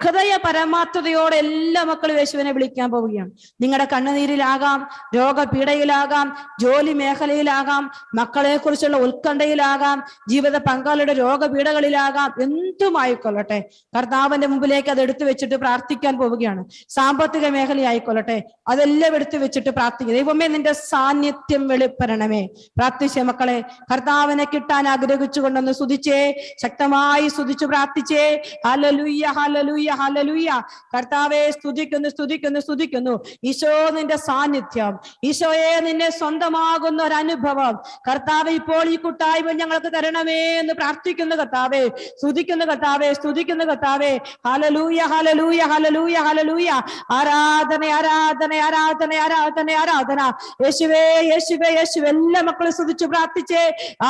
S1: ഹൃദയ പരമാർത്ഥതയോടെ എല്ലാ മക്കളും യേശുവിനെ വിളിക്കാൻ പോവുകയാണ്. നിങ്ങളുടെ കണ്ണുനീരിലാകാം, രോഗപീഠയിലാകാം, ജോലി മേഖലയിലാകാം, മക്കളെ കുറിച്ചുള്ള ഉത്കണ്ഠയിലാകാം, ജീവിത പങ്കാളിയുടെ രോഗപീഠകളിലാകാം, എന്തുമായിക്കൊള്ളട്ടെ കർത്താവിന്റെ മുമ്പിലേക്ക് അത് എടുത്തു വെച്ചിട്ട് പ്രാർത്ഥിക്കാൻ പോവുകയാണ്. സാമ്പത്തിക മേഖലയായിക്കൊള്ളട്ടെ, അതെല്ലാം എടുത്തു വെച്ചിട്ട് പ്രാർത്ഥിക്കുക. ദൈവമേ, നിന്റെ സാന്നിധ്യം വെളിപ്പെടണമേ. പ്രാർത്ഥിച്ചേ മക്കളെ, കർത്താവിനെ കിട്ടാൻ ആഗ്രഹിച്ചുകൊണ്ടൊന്ന് സ്തുതിച്ചേ, ശക്തമായി സ്തുതിച്ചു പ്രാർത്ഥിച്ചേ. ഹല്ലേലൂയ, ഹല്ലേലൂയ, ഹല്ലേലൂയ. കർത്താവെ, സ്തുതിക്കുന്നു, സ്തുതിക്കുന്നു, സ്തുതിക്കുന്നു. ഈശോ, നിന്റെ സാന്നിധ്യം, ഈശോയെ, നിന്നെ സ്വന്തമാകുന്ന ഒരു അനുഭവം കർത്താവ് ഇപ്പോൾ ഈ കൂട്ടായ്മ ഞങ്ങൾക്ക് തരണമേ എന്ന് പ്രാർത്ഥിക്കുന്നു കർത്താവേ. സ്തുതിക്കുന്നു കർത്താവേ, സ്തുതിക്കുന്നു കർത്താവേ. ഹല്ലേലൂയ, ഹല്ലേലൂയ, ഹല്ലേലൂയ, ഹല്ലേലൂയ. ആരാധന, ആരാധന, ആരാധന, ആരാധന, ആരാധന. യേശുവേ, യേശുവേ, യേശുവേ. എല്ലാ മക്കളും സ്തുതിച്ചു പ്രാർത്ഥിച്ചേ.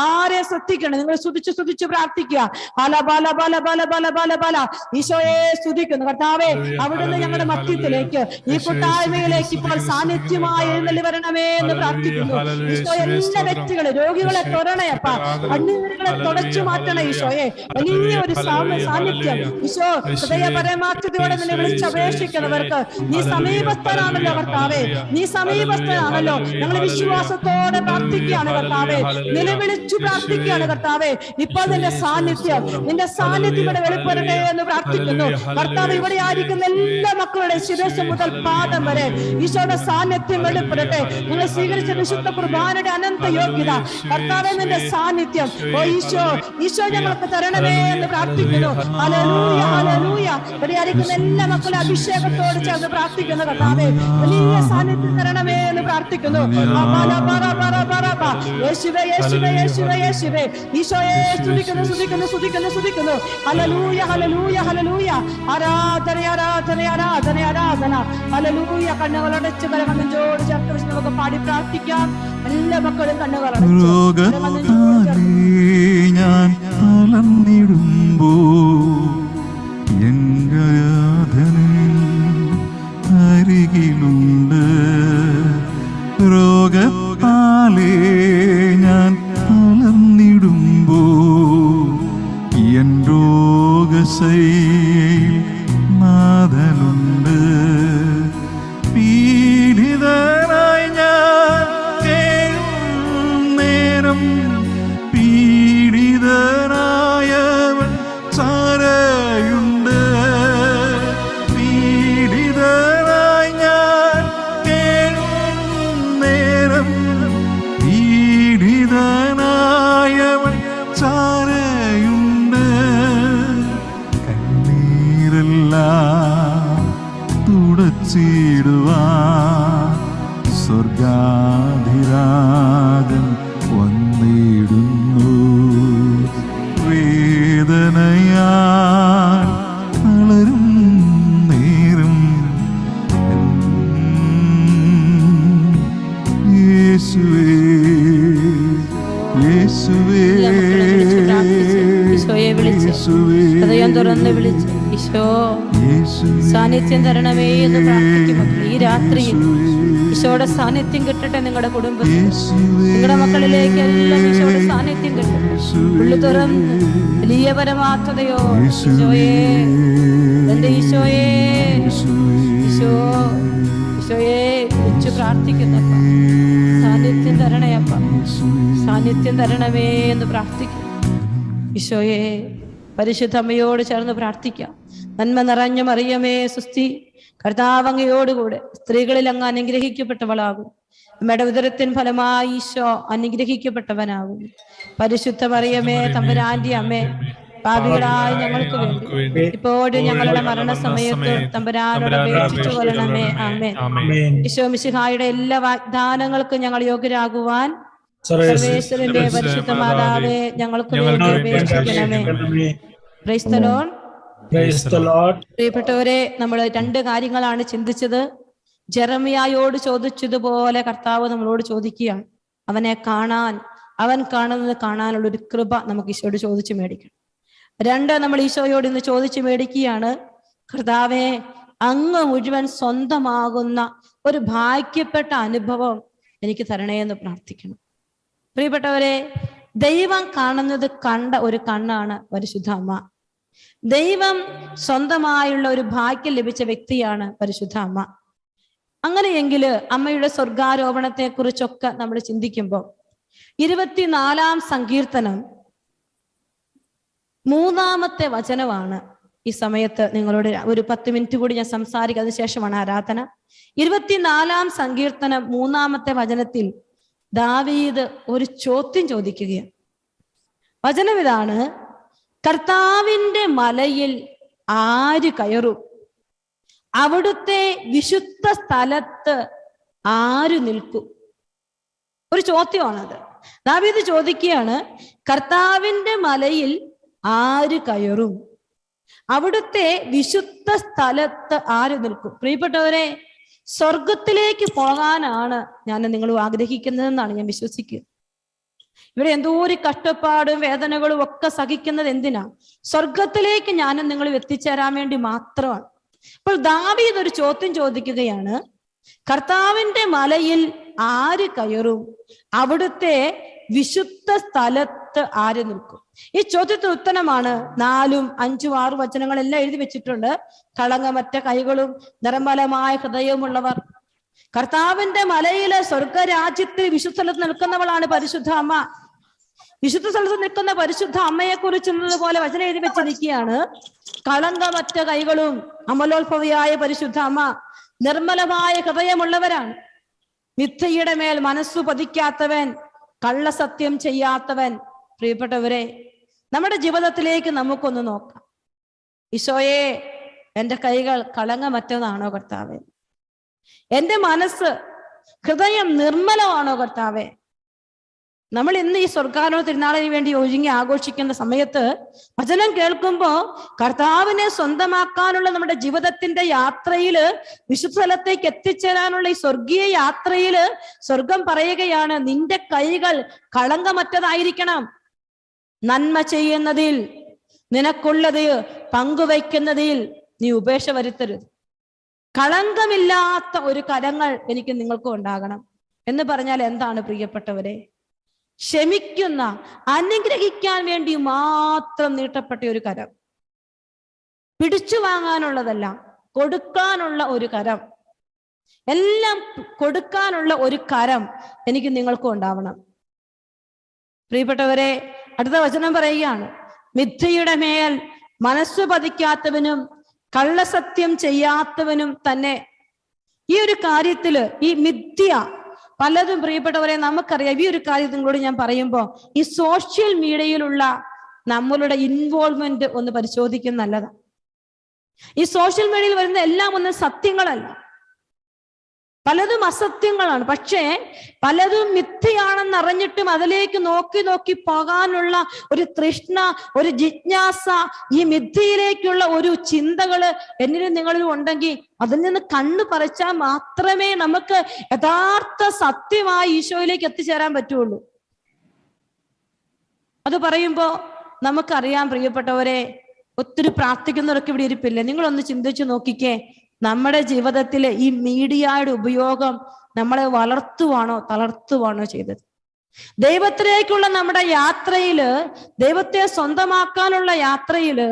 S1: ആരെ ശ്രദ്ധിക്കണം, നിങ്ങൾ സ്തുതിച്ചു സ്തുതിച്ചു പ്രാർത്ഥിക്കുക. ഹല ബല ബല ബല ബല ബല ബല. ഈശോയെ സ്തുതിക്കുന്നു കർത്താവേ. അവിടുന്ന് ഞങ്ങളുടെ മധ്യത്തിലേക്ക്, ഈ കൂട്ടായ്മയിലേക്ക് ഇപ്പോൾ സാന്നിധ്യമായി എഴുന്നള്ളി വരണമേ എന്ന് പ്രാർത്ഥിക്കുന്നു. ഈശോ, എല്ലാ വ്യക്തികളെ, രോഗികളെ തൊടണയപ്പ, കണ്ണീരുകളെ തുടച്ചു മാറ്റണ ഈശോയെ. വലിയ ഒരു സാന്നിധ്യം ഈശോ, ഹൃദയ പരമാർത്ഥതയോടെ നിന്നെ വിളിച്ചപേക്ഷിക്കുന്നവർക്ക് നീ സമീപസ്ഥനാണല്ലോ കർത്താവേ, നീ സമീപസ്ഥനാണല്ലോ. ഞങ്ങൾ വിശ്വാസത്തോടെ പ്രാർത്ഥിക്കുകയാണ് കർത്താവേ, നിലവിളിച്ചു പ്രാർത്ഥിക്കുകയാണ് കർത്താവേ. ഇപ്പോൾ നിന്റെ സാന്നിധ്യം ഇവിടെ വെളിപ്പെടട്ടെ എന്ന് പ്രാർത്ഥിക്കുന്നു കർത്താവ്. ഇവിടെ ആയിരിക്കുന്ന എല്ലാ മക്കളുടെ ശിരസ് മുതൽ പാദം വരെ ഈശോയുടെ സാന്നിധ്യം വെളിപ്പെടട്ടെ. നിങ്ങൾ സ്വീകരിച്ച വിശുദ്ധ കുർബാനയുടെ അനന്ത യോഗ്യത കർത്താവേ, നിന്റെ സാന്നിധ്യം, ഓ ഈശോ, ഈശോ ഞങ്ങൾക്ക് തരണമേ എന്ന് പ്രാർത്ഥിക്കുന്നു. Hallelujah, hallelujah. ഇവിടെ ആയിരിക്കുന്ന എല്ലാ മക്കളും അഭിഷേകത്തോട് ചേർന്ന് പ്രാർത്ഥിക്കുന്നു കർത്താവേ, വലിയ സാന്നിധ്യം തരണമേ എന്ന് പ്രാർത്ഥിക്കുന്നു. യേശുവേ, യേശുവേ, യേശുവേ, യേശുവേ. ഈശോയെ സ്തുതിക്കുന്നു, സ്തുതിക്കുന്നു, സ്തുതിക്കുന്നു, സ്തുതിക്കുന്നു. ഹല്ലേലൂയ, ഹല്ലേലൂയ, ഹല്ലേലൂയ. ആരാധന, ആരാധന, ആരാധന, ആരാധന. ഹല്ലേലൂയ. കണ്ണുകളടച്ച് കരകണ്ണഞ്ചോട് ചേർത്ത് വെച്ച് നമുക്ക് പാടി പ്രാർത്ഥിക്കാം. എല്ലാ മക്കളും കണ്ണുകളടച്ച്.
S2: ഞാൻ തളർന്നിടുമ്പോ എന്റെ അരികിലുണ്ട്. രോഗത്താലേ ഞാൻ തളർന്നിടുമ്പോ എൻ രോഗശൈലിയിൽ നാഥനുണ്ട്. പീഡിതനായി ഞാൻ കേഴും നേരം യേശുവേ
S1: എല്ലാ മക്കളും വിളിച്ച് പ്രാർത്ഥിച്ച് ഈശോയെ വിളിച്ച് ഹൃദയം തുറന്ന് വിളിച്ച് ഈശോ സാന്നിധ്യം തരണമേ എന്ന് പ്രാർത്ഥിക്കും മക്കൾ. ഈ രാത്രിയിൽ ഈശോയുടെ സാന്നിധ്യം കിട്ടട്ടെ നിങ്ങളുടെ കുടുംബത്തിൽ, നിങ്ങളുടെ മക്കളിലേക്ക് എല്ലാം ഈശോയുടെ സാന്നിധ്യം കിട്ടട്ടെ. ഉള്ളു തുറന്ന് വലിയ പരമാർത്ഥതയോ ഈശോയെ, എന്റെ ഈശോയെ, ഈശോ ഈശോയെ വിളിച്ചു പ്രാർത്ഥിക്കുന്നപ്പ സാന്നിധ്യം തരണയപ്പ, സാന്നിധ്യം തരണമേ എന്ന് പ്രാർത്ഥിക്കും. ഈശോയെ പരിശുദ്ധ അമ്മയോട് ചേർന്ന് പ്രാർത്ഥിക്കാം. നന്മ നിറഞ്ഞ മറിയമേ സുസ്തി, കർത്താവ് അങ്ങയോടുകൂടെ സ്ത്രീകളിൽ അങ്ങ് അനുഗ്രഹിക്കപ്പെട്ടവളാകും. അമ്മയുടെ ഉദരത്തിൻ ഫലമായി ഈശോ അനുഗ്രഹിക്കപ്പെട്ടവനാകും. പരിശുദ്ധ മറിയമേ തമ്പുരാന്റെ അമ്മേ, പാപികളായ ഞങ്ങൾക്ക് വേണ്ടി ഇപ്പോഴും ഞങ്ങളുടെ മരണസമയത്ത് തമ്പുരാനോട് അപേക്ഷിച്ചു കൊള്ളണമേ. ആമേൻ. ഈശോ മിശിഹായുടെ എല്ലാ വാഗ്ദാനങ്ങൾക്കും ഞങ്ങൾ യോഗ്യരാകുവാൻ സർവേശ്വരന്റെ പരിശുദ്ധ മാതാവേ ഞങ്ങൾക്ക് വേണ്ടി അപേക്ഷിക്കണമേ. Praise the Lord. പ്രിയപ്പെട്ടവരെ, നമ്മൾ രണ്ട് കാര്യങ്ങളാണ് ചിന്തിച്ചത്. ജെറമിയായോട് ചോദിച്ചതുപോലെ കർത്താവ് നമ്മളോട് ചോദിക്കുകയാണ്. അവനെ കാണാൻ, അവൻ കാണുന്നത് കാണാനുള്ള ഒരു കൃപ നമുക്ക് ഈശോയോട് ചോദിച്ചു മേടിക്കണം. രണ്ട്, നമ്മൾ ഈശോയോട് ഇന്ന് ചോദിച്ചു മേടിക്കുകയാണ്, കർത്താവെ അങ്ങ് മുഴുവൻ സ്വന്തമാകുന്ന ഒരു ഭാഗ്യപ്പെട്ട അനുഭവം എനിക്ക് തരണേ എന്ന് പ്രാർത്ഥിക്കണം. പ്രിയപ്പെട്ടവരെ, ദൈവം കാണുന്നത് കണ്ട ഒരു കണ്ണാണ് പരിശുദ്ധ അമ്മ. ദൈവം സ്വന്തമായുള്ള ഒരു ഭാഗ്യം ലഭിച്ച വ്യക്തിയാണ് പരിശുദ്ധ അമ്മ. അങ്ങനെയെങ്കിൽ അമ്മയുടെ സ്വർഗാരോപണത്തെ കുറിച്ചൊക്കെ നമ്മൾ ചിന്തിക്കുമ്പോൾ 24-ാം സങ്കീർത്തനം 3-ാമത്തെ വചനമാണ് ഈ സമയത്ത് നിങ്ങളോട് ഒരു 10 മിനിറ്റ് കൂടി ഞാൻ സംസാരിക്കും, അതിനുശേഷമാണ് ആരാധന. 24-ാം സങ്കീർത്തനം 3-ാമത്തെ വചനത്തിൽ ദാവീദ് ഒരു ചോദ്യം ചോദിക്കുകയാണ്. വചനം ഇതാണ്: കർത്താവിന്റെ മലയിൽ ആര് കയറും? അവിടുത്തെ വിശുദ്ധ സ്ഥലത്ത് ആര് നിൽക്കും? ഒരു ചോദ്യമാണത്. ദാവീദ് ചോദിക്കുകയാണ്, കർത്താവിന്റെ മലയിൽ ആര് കയറും? അവിടുത്തെ വിശുദ്ധ സ്ഥലത്ത് ആര് നിൽക്കും? പ്രിയപ്പെട്ടവരെ, സ്വർഗത്തിലേക്ക് പോകാനാണ് ഞാൻ നിങ്ങൾ ആഗ്രഹിക്കുന്നതെന്നാണ് ഞാൻ വിശ്വസിക്കുക. ഇവിടെ എന്തോ ഒരു കഷ്ടപ്പാടും വേദനകളും ഒക്കെ സഹിക്കുന്നത് എന്തിനാ? സ്വർഗത്തിലേക്ക് ഞാനും നിങ്ങളും എത്തിച്ചേരാൻ വേണ്ടി മാത്രമാണ്. അപ്പോൾ ദാവീദ് ഒരു ചോദ്യം ചോദിക്കുകയാണ്, കർത്താവിന്റെ മലയിൽ ആര് കയറും? അവിടുത്തെ വിശുദ്ധ സ്ഥലത്ത് ആര് നിൽക്കും? ഈ ചോദ്യത്തിന് ഉത്തരമാണ് 4, 5, 6 വചനങ്ങളെല്ലാം എഴുതി വെച്ചിട്ടുണ്ട്. കളങ്കമറ്റ കൈകളും നിർമ്മലമായ ഹൃദയവുമുള്ളവർ. കർത്താവിന്റെ മലയിലെ സ്വർഗരാജ്യത്തിൽ വിശുദ്ധ സ്ഥലത്ത് നിൽക്കുന്നവളാണ് പരിശുദ്ധ അമ്മ. വിശുദ്ധ സ്ഥലത്ത് നിൽക്കുന്ന പരിശുദ്ധ അമ്മയെ കുറിച്ചുള്ളതുപോലെ വചനം എഴുതി വെച്ചിരിക്കുകയാണ്, കളങ്കമറ്റ കൈകളും അമലോത്ഭവിയായ പരിശുദ്ധ അമ്മ നിർമ്മലമായ ഹൃദയമുള്ളവരാണ്. മിഥ്യയുടെ മേൽ മനസ്സു പതിക്കാത്തവൻ, കള്ളസത്യം ചെയ്യാത്തവൻ. പ്രിയപ്പെട്ടവരെ, നമ്മുടെ ജീവിതത്തിലേക്ക് നമുക്കൊന്ന് നോക്കാം. ഈശോയെ, എൻ്റെ കൈകൾ കളങ്കമറ്റതാണോ കർത്താവേ? എൻ്റെ മനസ്സ്, ഹൃദയം നിർമ്മലമാണോ കർത്താവേ? നമ്മൾ ഇന്ന് ഈ സ്വർഗാരോഹണ തിരുനാളിന് വേണ്ടി ഒരുങ്ങി ആഘോഷിക്കുന്ന സമയത്ത് വചനം കേൾക്കുമ്പോൾ കർത്താവിനെ സ്വന്തമാക്കാനുള്ള നമ്മുടെ ജീവിതത്തിന്റെ യാത്രയില്, വിശുദ്ധ സ്ഥലത്തേക്ക് എത്തിച്ചേരാനുള്ള ഈ സ്വർഗീയ യാത്രയില് സ്വർഗം പറയുകയാണ്, നിന്റെ കൈകൾ കളങ്കമറ്റതായിരിക്കണം. നന്മ ചെയ്യുന്നതിൽ, നിനക്കുള്ളത് പങ്കുവയ്ക്കുന്നതിൽ നീ ഉപേക്ഷ വരുത്തരുത്. കളങ്കമില്ലാത്ത ഒരു കരങ്ങൾ എനിക്ക് നിങ്ങൾക്കും ഉണ്ടാകണം എന്ന് പറഞ്ഞാൽ എന്താണ് പ്രിയപ്പെട്ടവരെ? ക്ഷമിക്കുന്ന, അനുഗ്രഹിക്കാൻ വേണ്ടി മാത്രം നീട്ടപ്പെട്ട ഒരു കരം, പിടിച്ചു വാങ്ങാനുള്ളതല്ല, കൊടുക്കാനുള്ള ഒരു കരം, എല്ലാം കൊടുക്കാനുള്ള ഒരു കരം എനിക്ക് നിങ്ങൾക്കും ഉണ്ടാവണം. പ്രിയപ്പെട്ടവരെ, അടുത്ത വചനം പറയുകയാണ്, മിഥ്യയുടെ മേൽ മനസ്സു പതിക്കാത്തവനും കള്ളസത്യം ചെയ്യാത്തവനും തന്നെ. ഈ ഒരു കാര്യത്തില് ഈ മിഥ്യ പലതും പ്രിയപ്പെട്ടവരെ നമുക്കറിയാം. ഈ ഒരു കാര്യം നിങ്ങളോട് ഞാൻ പറയുമ്പോൾ ഈ സോഷ്യൽ മീഡിയയിലുള്ള നമ്മളുടെ ഇൻവോൾവ്മെന്റ് ഒന്ന് പരിശോധിക്കുന്നത് നല്ലതാണ്. ഈ സോഷ്യൽ മീഡിയയിൽ വരുന്ന എല്ലാം ഒന്നും സത്യങ്ങളല്ല, പലതും അസത്യങ്ങളാണ്. പക്ഷേ പലതും മിഥ്യയാണെന്ന് അറിഞ്ഞിട്ടും അതിലേക്ക് നോക്കി നോക്കി പോകാനുള്ള ഒരു തൃഷ്ണ, ഒരു ജിജ്ഞാസ, ഈ മിഥ്യയിലേക്കുള്ള ഒരു ചിന്തകള് എന്നിലും നിങ്ങളിലും ഉണ്ടെങ്കിൽ അതിൽ നിന്ന് കണ്ണു പറിച്ചാൽ മാത്രമേ നമുക്ക് യഥാർത്ഥ സത്യമായി ഈശോയിലേക്ക് എത്തിച്ചേരാൻ പറ്റുള്ളൂ. അത് പറയുമ്പോൾ നമുക്കറിയാം പ്രിയപ്പെട്ടവരെ, ഒത്തിരി പ്രാർത്ഥിക്കുന്നവരൊക്കെ ഇവിടെ ഇരിപ്പില്ലേ? നിങ്ങളൊന്ന് ചിന്തിച്ചു നോക്കിക്കേ, നമ്മുടെ ജീവിതത്തിലെ ഈ മീഡിയയുടെ ഉപയോഗം നമ്മളെ വളർത്തുവാണോ തളർത്തുവാണോ ചെയ്തത്? ദൈവത്തിലേക്കുള്ള നമ്മുടെ യാത്രയില്, ദൈവത്തെ സ്വന്തമാക്കാനുള്ള യാത്രയില്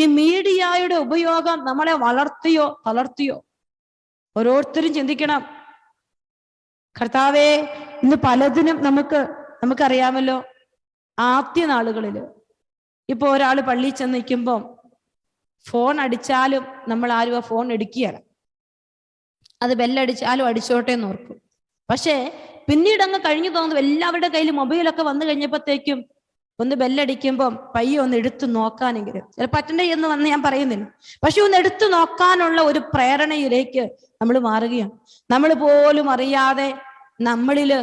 S1: ഈ മീഡിയയുടെ ഉപയോഗം നമ്മളെ വളർത്തിയോ തളർത്തിയോ? ഓരോരുത്തരും ചിന്തിക്കണം. കർത്താവേ, ഇന്ന് പലതിനും നമുക്കറിയാമല്ലോ. ആദ്യ നാളുകളില് ഇപ്പൊ ഒരാൾ പള്ളിയിൽ ചെന്ന് നിൽക്കുമ്പം ഫോൺ അടിച്ചാലും നമ്മൾ ആരും ആ ഫോൺ എടുക്കുകയാണ്. അത് ബെല്ലടിച്ചാലും അടിച്ചോട്ടെ എന്ന് ഓർക്കും. പക്ഷേ പിന്നീട് അങ്ങ് കഴിഞ്ഞു തോന്നുന്നു എല്ലാവരുടെ കയ്യിൽ മൊബൈലൊക്കെ വന്നു കഴിഞ്ഞപ്പോഴത്തേക്കും ഒന്ന് ബെല്ലടിക്കുമ്പം പയ്യെ ഒന്ന് എടുത്തു നോക്കാനെങ്കിലും, ചിലപ്പോൾ പറ്റണ്ടേ എന്ന് വന്ന് ഞാൻ പറയുന്നില്ല, പക്ഷെ ഒന്ന് എടുത്തു നോക്കാനുള്ള ഒരു പ്രേരണയിലേക്ക് നമ്മൾ മാറുകയാണ്. നമ്മൾ പോലും അറിയാതെ നമ്മളില്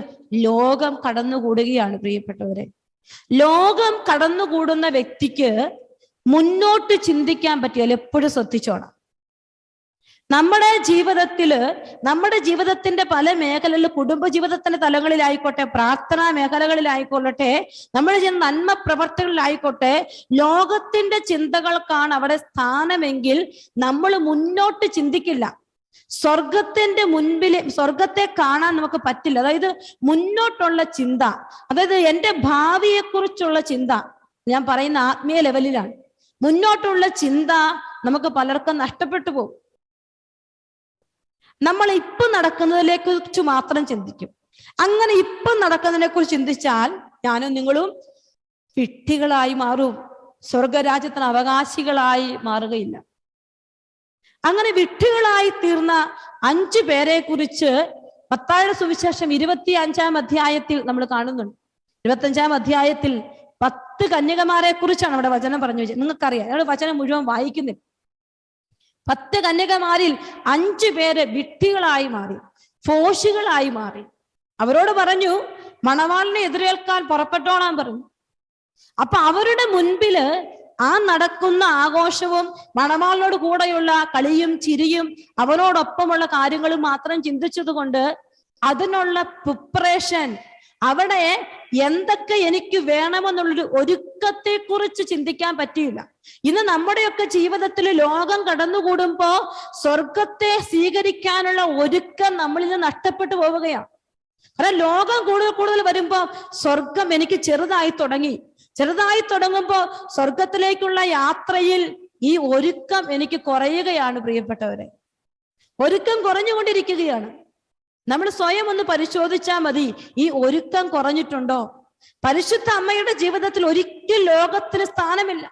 S1: ലോകം കടന്നുകൂടുകയാണ് പ്രിയപ്പെട്ടവരെ. ലോകം കടന്നുകൂടുന്ന വ്യക്തിക്ക് മുന്നോട്ട് ചിന്തിക്കാൻ പറ്റിയാൽ എപ്പോഴും ശ്രദ്ധിച്ചോണം. നമ്മുടെ ജീവിതത്തിന്റെ പല മേഖലകളിൽ, കുടുംബജീവിതത്തിന്റെ തലങ്ങളിലായിക്കോട്ടെ, പ്രാർത്ഥനാ മേഖലകളിലായിക്കൊള്ളട്ടെ, നമ്മൾ ചെയ്യുന്ന നന്മ പ്രവർത്തനങ്ങളിലായിക്കോട്ടെ, ലോകത്തിന്റെ ചിന്തകൾക്കാണ് അവിടെ സ്ഥാനമെങ്കിൽ നമ്മൾ മുന്നോട്ട് ചിന്തിക്കില്ല. സ്വർഗത്തെ കാണാൻ നമുക്ക് പറ്റില്ല. അതായത് മുന്നോട്ടുള്ള ചിന്ത, അതായത് എൻ്റെ ഭാവിയെക്കുറിച്ചുള്ള ചിന്ത, ഞാൻ പറയുന്ന ആത്മീയ ലെവലിലാണ്. മുന്നോട്ടുള്ള ചിന്ത നമുക്ക് പലർക്കും നഷ്ടപ്പെട്ടു പോകും. നമ്മൾ ഇപ്പം നടക്കുന്നതിനെ കുറിച്ച് മാത്രം ചിന്തിക്കും. അങ്ങനെ ഇപ്പം നടക്കുന്നതിനെ കുറിച്ച് ചിന്തിച്ചാൽ ഞാനും നിങ്ങളും വിഡ്ഢികളായി മാറും, സ്വർഗരാജ്യത്തിന് അവകാശികളായി മാറുകയില്ല. അങ്ങനെ വിഡ്ഢികളായി തീർന്ന 5 പേരെ കുറിച്ച് മത്തായിയുടെ സുവിശേഷം 25-ാം അധ്യായത്തിൽ നമ്മൾ കാണുന്നുണ്ട്. 25-ാം അധ്യായത്തിൽ 10 കന്യകമാരെ കുറിച്ചാണ് അവിടെ വചനം പറഞ്ഞു വെച്ചത്. നിങ്ങൾക്കറിയാം, ഞങ്ങൾ വചനം മുഴുവൻ വായിക്കുന്നില്ല. 10 കന്യകമാരിൽ 5 പേര് വിഡ്ഢികളായി മാറി, ഫോഷികളായി മാറി. അവരോട് പറഞ്ഞു മണവാളിനെ എതിരേൽക്കാൻ പുറപ്പെട്ടോളാൻ പറഞ്ഞു. അപ്പൊ അവരുടെ മുൻപില് ആ നടക്കുന്ന ആഘോഷവും മണവാളിനോട് കൂടെയുള്ള കളിയും ചിരിയും അവരോടൊപ്പമുള്ള കാര്യങ്ങളും മാത്രം ചിന്തിച്ചത് കൊണ്ട് അതിനുള്ള പ്രിപ്പറേഷൻ, അവിടെ എന്തൊക്കെ എനിക്ക് വേണമെന്നുള്ളൊരു ഒരുക്കത്തെ കുറിച്ച് ചിന്തിക്കാൻ പറ്റിയില്ല. ഇന്ന് നമ്മുടെയൊക്കെ ജീവിതത്തിൽ ലോകം കടന്നുകൂടുമ്പോ സ്വർഗത്തെ സ്വീകരിക്കാനുള്ള ഒരുക്കം നമ്മളിൽ നിന്ന് നഷ്ടപ്പെട്ടു പോവുകയാണ്. കാരണം ലോകം കൂടുതൽ വരുമ്പോ സ്വർഗം എനിക്ക് ചെറുതായി തുടങ്ങുമ്പോ സ്വർഗത്തിലേക്കുള്ള യാത്രയിൽ ഈ ഒരുക്കം എനിക്ക് കുറയുകയാണ് പ്രിയപ്പെട്ടവരെ. ഒരുക്കം കുറഞ്ഞുകൊണ്ടിരിക്കുകയാണ്. നമ്മൾ സ്വയം ഒന്ന് പരിശോധിച്ചാൽ മതി, ഈ ഒരുക്കം കുറഞ്ഞിട്ടുണ്ടോ? പരിശുദ്ധ അമ്മയുടെ ജീവിതത്തിൽ ഒരിക്കൽ ലോകത്തിന് സ്ഥാനമില്ല.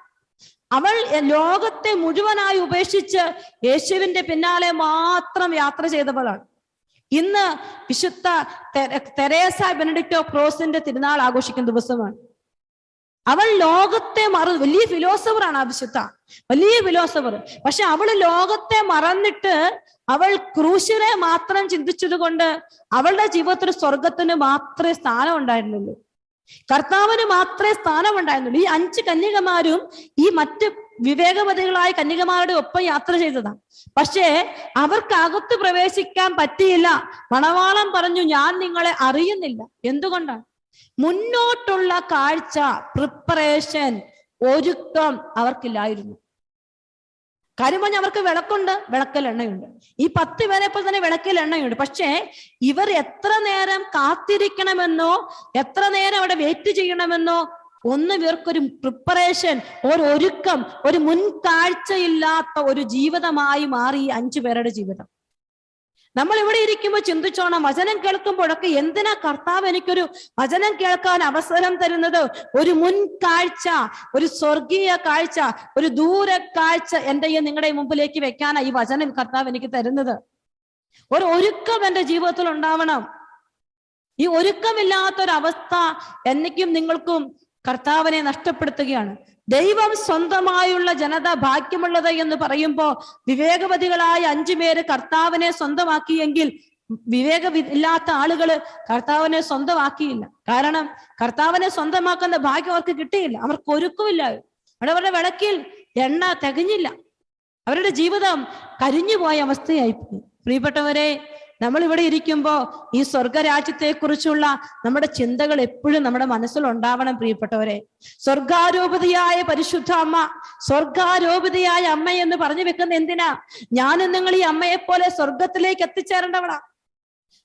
S1: അവൾ ലോകത്തെ മുഴുവനായി ഉപേക്ഷിച്ച് യേശുവിന്റെ പിന്നാലെ മാത്രം യാത്ര ചെയ്തവളാണ്. ഇന്ന് വിശുദ്ധ തെരേസ ബെനഡിക്ട് ഓഫ് ക്രോസിന്റെ തിരുനാൾ ആഘോഷിക്കുന്ന ദിവസമാണ്. അവൾ ലോകത്തെ വലിയ ഫിലോസഫറാണ് ആ വിശുദ്ധ, വലിയ ഫിലോസഫർ. പക്ഷെ അവള് ലോകത്തെ മറന്നിട്ട് അവൾ ക്രൂശിനെ മാത്രം ചിന്തിച്ചത് കൊണ്ട് അവളുടെ ജീവിതത്തിൽ സ്വർഗത്തിന് മാത്രമേ സ്ഥാനം ഉണ്ടായിരുന്നുള്ളൂ, കർത്താവിന് മാത്രമേ സ്ഥാനം ഉണ്ടായിരുന്നുള്ളൂ. ഈ 5 കന്യകമാരും ഈ മറ്റ് വിവേകവതികളായ കന്യകമാരുടെ ഒപ്പം യാത്ര ചെയ്തതാണ്. പക്ഷേ അവർക്ക് അകത്ത് പ്രവേശിക്കാൻ പറ്റിയില്ല. മണവാളൻ പറഞ്ഞു, ഞാൻ നിങ്ങളെ അറിയുന്നില്ല. എന്തുകൊണ്ടാണ്? മുന്നോട്ടുള്ള കാഴ്ച, പ്രിപ്പറേഷൻ, ഒരുക്കം അവർക്കില്ലായിരുന്നു. കാര്യം പറഞ്ഞാൽ അവർക്ക് വിളക്കുണ്ട്, വിളക്കിൽ എണ്ണയുണ്ട്. ഈ 10 പേരെ പോലെ തന്നെ വിളക്കിൽ എണ്ണയുണ്ട്. പക്ഷേ ഇവർ എത്ര നേരം കാത്തിരിക്കണമെന്നോ എത്ര നേരം അവിടെ വെയിറ്റ് ചെയ്യണമെന്നോ ഒന്നും ഇവർക്കൊരു പ്രിപ്പറേഷൻ, ഒരുക്കം, ഒരു മുൻകാഴ്ചയില്ലാത്ത ഒരു ജീവിതമായി മാറി ഈ 5 പേരുടെ ജീവിതം. നമ്മൾ ഇവിടെ ഇരിക്കുമ്പോൾ ചിന്തിച്ചോണം, വചനം കേൾക്കുമ്പോഴൊക്കെ എന്തിനാ കർത്താവ് എനിക്കൊരു വചനം കേൾക്കാൻ അവസരം തരുന്നത്? ഒരു മുൻകാഴ്ച, ഒരു സ്വർഗീയ കാഴ്ച, ഒരു ദൂരക്കാഴ്ച എന്റെയും നിങ്ങളുടെയും മുമ്പിലേക്ക് വെക്കാനാ ഈ വചനം കർത്താവ് എനിക്ക് തരുന്നത്. ഒരു ഒരുക്കം എന്റെ ജീവിതത്തിൽ ഉണ്ടാവണം. ഈ ഒരുക്കമില്ലാത്തൊരവസ്ഥ എനിക്കും നിങ്ങൾക്കും കർത്താവിനെ നഷ്ടപ്പെടുത്തുകയാണ്. ദൈവം സ്വന്തമായുള്ള ജനത ഭാഗ്യമുള്ളത് എന്ന് പറയുമ്പോൾ വിവേകവതികളായ 5 പേര് കർത്താവിനെ സ്വന്തമാക്കിയെങ്കിൽ വിവേകമില്ലാത്ത ആളുകള് കർത്താവിനെ സ്വന്തമാക്കിയില്ല. കാരണം കർത്താവിനെ സ്വന്തമാക്കുന്ന ഭാഗ്യം അവർക്ക് കിട്ടിയില്ല, അവർക്ക് ഒരുക്കമില്ല. അവരുടെ വിളക്കിൽ എണ്ണ തികഞ്ഞില്ല, അവരുടെ ജീവിതം കരിഞ്ഞുപോയ അവസ്ഥയായിപ്പോയി. പ്രിയപ്പെട്ടവരെ, നമ്മൾ ഇവിടെ ഇരിക്കുമ്പോൾ ഈ സ്വർഗരാജ്യത്തെക്കുറിച്ചുള്ള നമ്മുടെ ചിന്തകൾ എപ്പോഴും നമ്മുടെ മനസ്സിൽ ഉണ്ടാവണം പ്രിയപ്പെട്ടവരെ. സ്വർഗാരോപിതയായ പരിശുദ്ധ അമ്മ, സ്വർഗാരോപിതയായ അമ്മ എന്ന് പറഞ്ഞു വെക്കുന്ന എന്തിനാ? ഞാനും നിങ്ങൾ ഈ അമ്മയെ പോലെ സ്വർഗത്തിലേക്ക്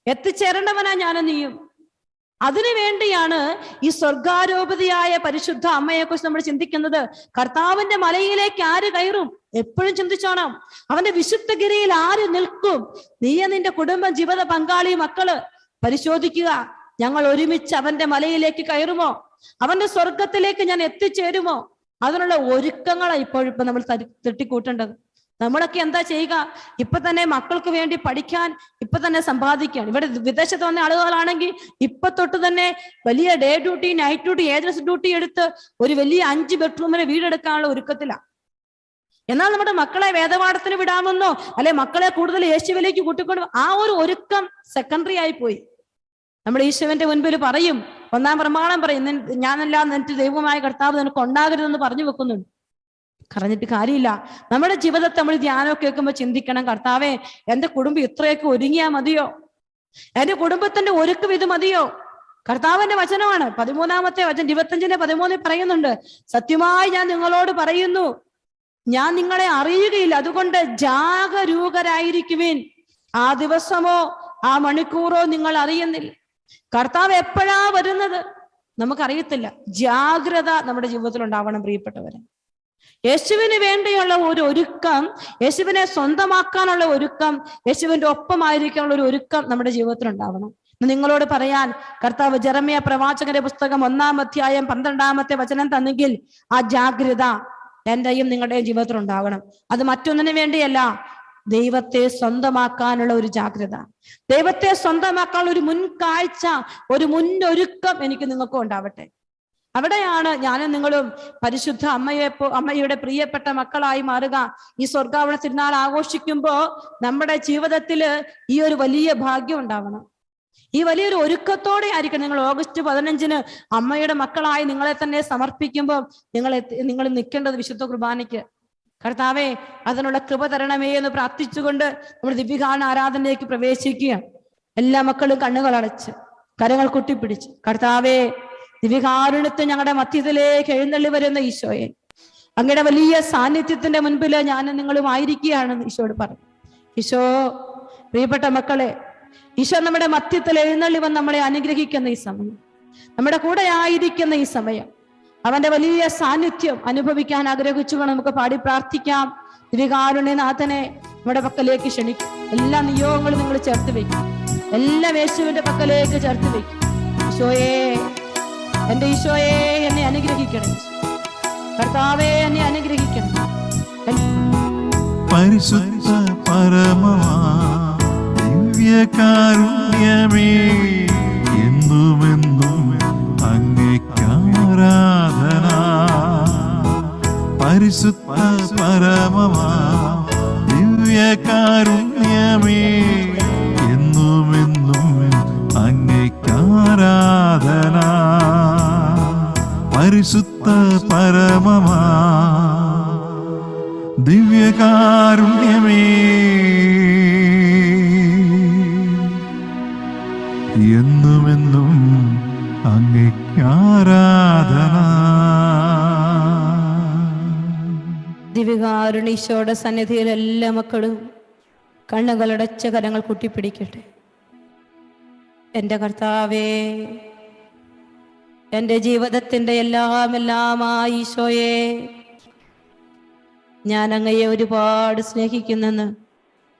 S1: എത്തിച്ചേരേണ്ടവനാ ഞാനും നീയും. അതിനു വേണ്ടിയാണ് ഈ സ്വർഗാരോപിതയായ പരിശുദ്ധ അമ്മയെക്കുറിച്ച് നമ്മൾ ചിന്തിക്കുന്നത്. കർത്താവിന്റെ മലയിലേക്ക് ആര് കയറും? എപ്പോഴും ചിന്തിച്ചോണം. അവന്റെ വിശുദ്ധഗിരിയിൽ ആര് നിൽക്കും? നീയ നിന്റെ കുടുംബം, ജീവിത പങ്കാളി, മക്കള് പരിശോധിക്കുക. ഞങ്ങൾ ഒരുമിച്ച് അവന്റെ മലയിലേക്ക് കയറുമോ? അവന്റെ സ്വർഗത്തിലേക്ക് ഞാൻ എത്തിച്ചേരുമോ? അതിനുള്ള ഒരുക്കങ്ങളാണ് ഇപ്പോഴിപ്പോ നമ്മൾ തട്ടിക്കൂട്ടേണ്ടത്. നമ്മളൊക്കെ എന്താ ചെയ്യുക? ഇപ്പൊ തന്നെ മക്കൾക്ക് വേണ്ടി പഠിക്കാൻ ഇപ്പൊ തന്നെ സമ്പാദിക്കുകയാണ്. ഇവിടെ വിദേശത്ത് വന്ന ആളുകളാണെങ്കിൽ ഇപ്പൊ തൊട്ട് തന്നെ വലിയ day duty, night duty, agency duty എടുത്ത് ഒരു വലിയ 5 ബെഡ്റൂമിന് വീടെടുക്കാനുള്ള ഒരുക്കത്തിലാണ്. എന്നാൽ നമ്മുടെ മക്കളെ വേദപാഠത്തിന് വിടാമെന്നോ അല്ലെ മക്കളെ കൂടുതൽ യേശുവിലേക്ക് കൂട്ടിക്കൊണ്ട് ആ ഒരു ഒരുക്കം സെക്കൻഡറി ആയി പോയി. നമ്മൾ ഈശോവിന്റെ മുൻപിൽ പറയും, 1-ാം പ്രമാണം പറയും, ഞാനല്ല നിന്റെ ദൈവമായ കർത്താവ് നിനക്ക് ഉണ്ടാകരുതെന്ന് പറഞ്ഞു വെക്കുന്നുണ്ട്. പറഞ്ഞിട്ട് കാര്യമില്ല. നമ്മുടെ ജീവിതത്തെ നമ്മൾ ധ്യാനമൊക്കെ കേൾക്കുമ്പോൾ ചിന്തിക്കണം, കർത്താവേ എന്റെ കുടുംബം ഇത്രയൊക്കെ ഒരുങ്ങിയാ മതിയോ? എന്റെ കുടുംബത്തിന്റെ ഒരുക്കം ഇത് മതിയോ? കർത്താവിന്റെ വചനമാണ് 13-ാമത്തെ വചനം 25-13 പറയുന്നുണ്ട്, സത്യമായി ഞാൻ നിങ്ങളോട് പറയുന്നു, ഞാൻ നിങ്ങളെ അറിയുകയില്ല, അതുകൊണ്ട് ജാഗരൂകരായിരിക്കുവിൻ. ആ ദിവസമോ ആ മണിക്കൂറോ നിങ്ങൾ അറിയുന്നില്ല. കർത്താവ് എപ്പോഴാ വരുന്നത് നമുക്കറിയത്തില്ല. ജാഗ്രത നമ്മുടെ ജീവിതത്തിൽ ഉണ്ടാവണം പ്രിയപ്പെട്ടവരെ. യേശുവിന് വേണ്ടിയുള്ള ഒരു ഒരുക്കം, യേശുവിനെ സ്വന്തമാക്കാനുള്ള ഒരുക്കം, യേശുവിന്റെ ഒപ്പമായിരിക്കാനുള്ള ഒരു ഒരുക്കം നമ്മുടെ ജീവിതത്തിൽ ഉണ്ടാവണം. നിങ്ങളോട് പറയാൻ കർത്താവ് ജെറമ്യ പ്രവാചകന്റെ പുസ്തകം 1-ാം അധ്യായം 12-ാമത്തെ വചനം തന്നെങ്കിൽ ആ ജാഗ്രത എന്റെയും നിങ്ങളുടെയും ജീവിതത്തിൽ ഉണ്ടാകണം. അത് മറ്റൊന്നിനു വേണ്ടിയല്ല, ദൈവത്തെ സ്വന്തമാക്കാനുള്ള ഒരു ജാഗ്രത, ദൈവത്തെ സ്വന്തമാക്കാനുള്ള ഒരു മുൻകാഴ്ച, ഒരു മുന്നൊരുക്കം എനിക്ക് നിങ്ങൾക്കും ഉണ്ടാവട്ടെ. അവിടെയാണ് ഞാനും നിങ്ങളും പരിശുദ്ധ അമ്മയുടെ പ്രിയപ്പെട്ട മക്കളായി മാറുക. ഈ സ്വർഗാവന തിരുനാൾ ആഘോഷിക്കുമ്പോ നമ്മുടെ ജീവിതത്തില് ഈ ഒരു വലിയ ഭാഗ്യം ഉണ്ടാവണം. ഈ വലിയൊരു ഒരുക്കത്തോടെ ആയിരിക്കും നിങ്ങൾ ഓഗസ്റ്റ് 15-ന് അമ്മയുടെ മക്കളായി നിങ്ങളെ തന്നെ സമർപ്പിക്കുമ്പോൾ നിങ്ങൾ നിൽക്കേണ്ടത് വിശുദ്ധ കുർബാനയ്ക്ക്. കർത്താവേ അതിനുള്ള കൃപ തരണമേ എന്ന് പ്രാർത്ഥിച്ചുകൊണ്ട് നമ്മൾ ദിവ്യകാരണ ആരാധനയിലേക്ക് പ്രവേശിക്കുക. എല്ലാ മക്കളും കണ്ണുകൾ അടച്ച് കരങ്ങൾ കുട്ടിപ്പിടിച്ച്, കർത്താവേ ദിവ്യകാരുണ്യത്തെ ഞങ്ങളുടെ മധ്യത്തിലേക്ക് എഴുന്നള്ളി വരുന്ന ഈശോയെ, അങ്ങയുടെ വലിയ സാന്നിധ്യത്തിന്റെ മുൻപിൽ ഞാനും നിങ്ങളും ആയിരിക്കുകയാണെന്ന് ഈശോയോട് പറഞ്ഞു. ഈശോ പ്രിയപ്പെട്ട മക്കളെ, ഈശോ നമ്മുടെ മധ്യത്തിൽ എഴുന്നള്ളി വന്ന് നമ്മളെ അനുഗ്രഹിക്കുന്ന ഈ സമയം, നമ്മുടെ കൂടെ ആയിരിക്കുന്ന ഈ സമയം, അവന്റെ വലിയ സാന്നിധ്യം അനുഭവിക്കാൻ ആഗ്രഹിച്ചുകൊണ്ട് നമുക്ക് പാടി പ്രാർത്ഥിക്കാം. ദിവ്യകാരുണ്യനാഥനെ നമ്മുടെ പക്കലേക്ക് ക്ഷണിക്കും. എല്ലാ നിയോഗങ്ങളും നിങ്ങൾ ചേർത്ത് വെക്കും. എല്ലാം യേശുവിന്റെ പക്കലേക്ക് ചേർത്ത് വെക്കും. ഈശോയെ, എന്റെ ഈശോയെ എന്നെ അനുഗ്രഹിക്കണം. കർത്താവേ എന്നെ അനുഗ്രഹിക്കണം.
S2: പരിശുദ്ധ പരമമാ ദിവ്യകാരുണ്യമേ, എന്നുമെന്നും അങ്ങേക്കാരാധന. പരിശുദ്ധ പരമമാ ദിവ്യകാരുണ്യമേ, എന്നുമെന്നും അങ്ങേക്കാരാധന. പരിശുദ്ധ പരമമാ ദിവ്യകാരുണ്യമേ, എന്നുമെന്നും അങ്ങേക്കാരാധന.
S1: ദിവ്യകാരുണ്യീശോയുടെ സന്നിധിയിൽ എല്ലാ മക്കളും കണ്ണുകളടച്ച കരങ്ങൾ കൂട്ടിപ്പിടിക്കട്ടെ. എൻ്റെ കർത്താവേ, എൻ്റെ ജീവിതത്തിൻ്റെ എല്ലാമായി ഈശോയെ, ഞാൻ അങ്ങയെ ഒരുപാട് സ്നേഹിക്കുന്നെന്ന്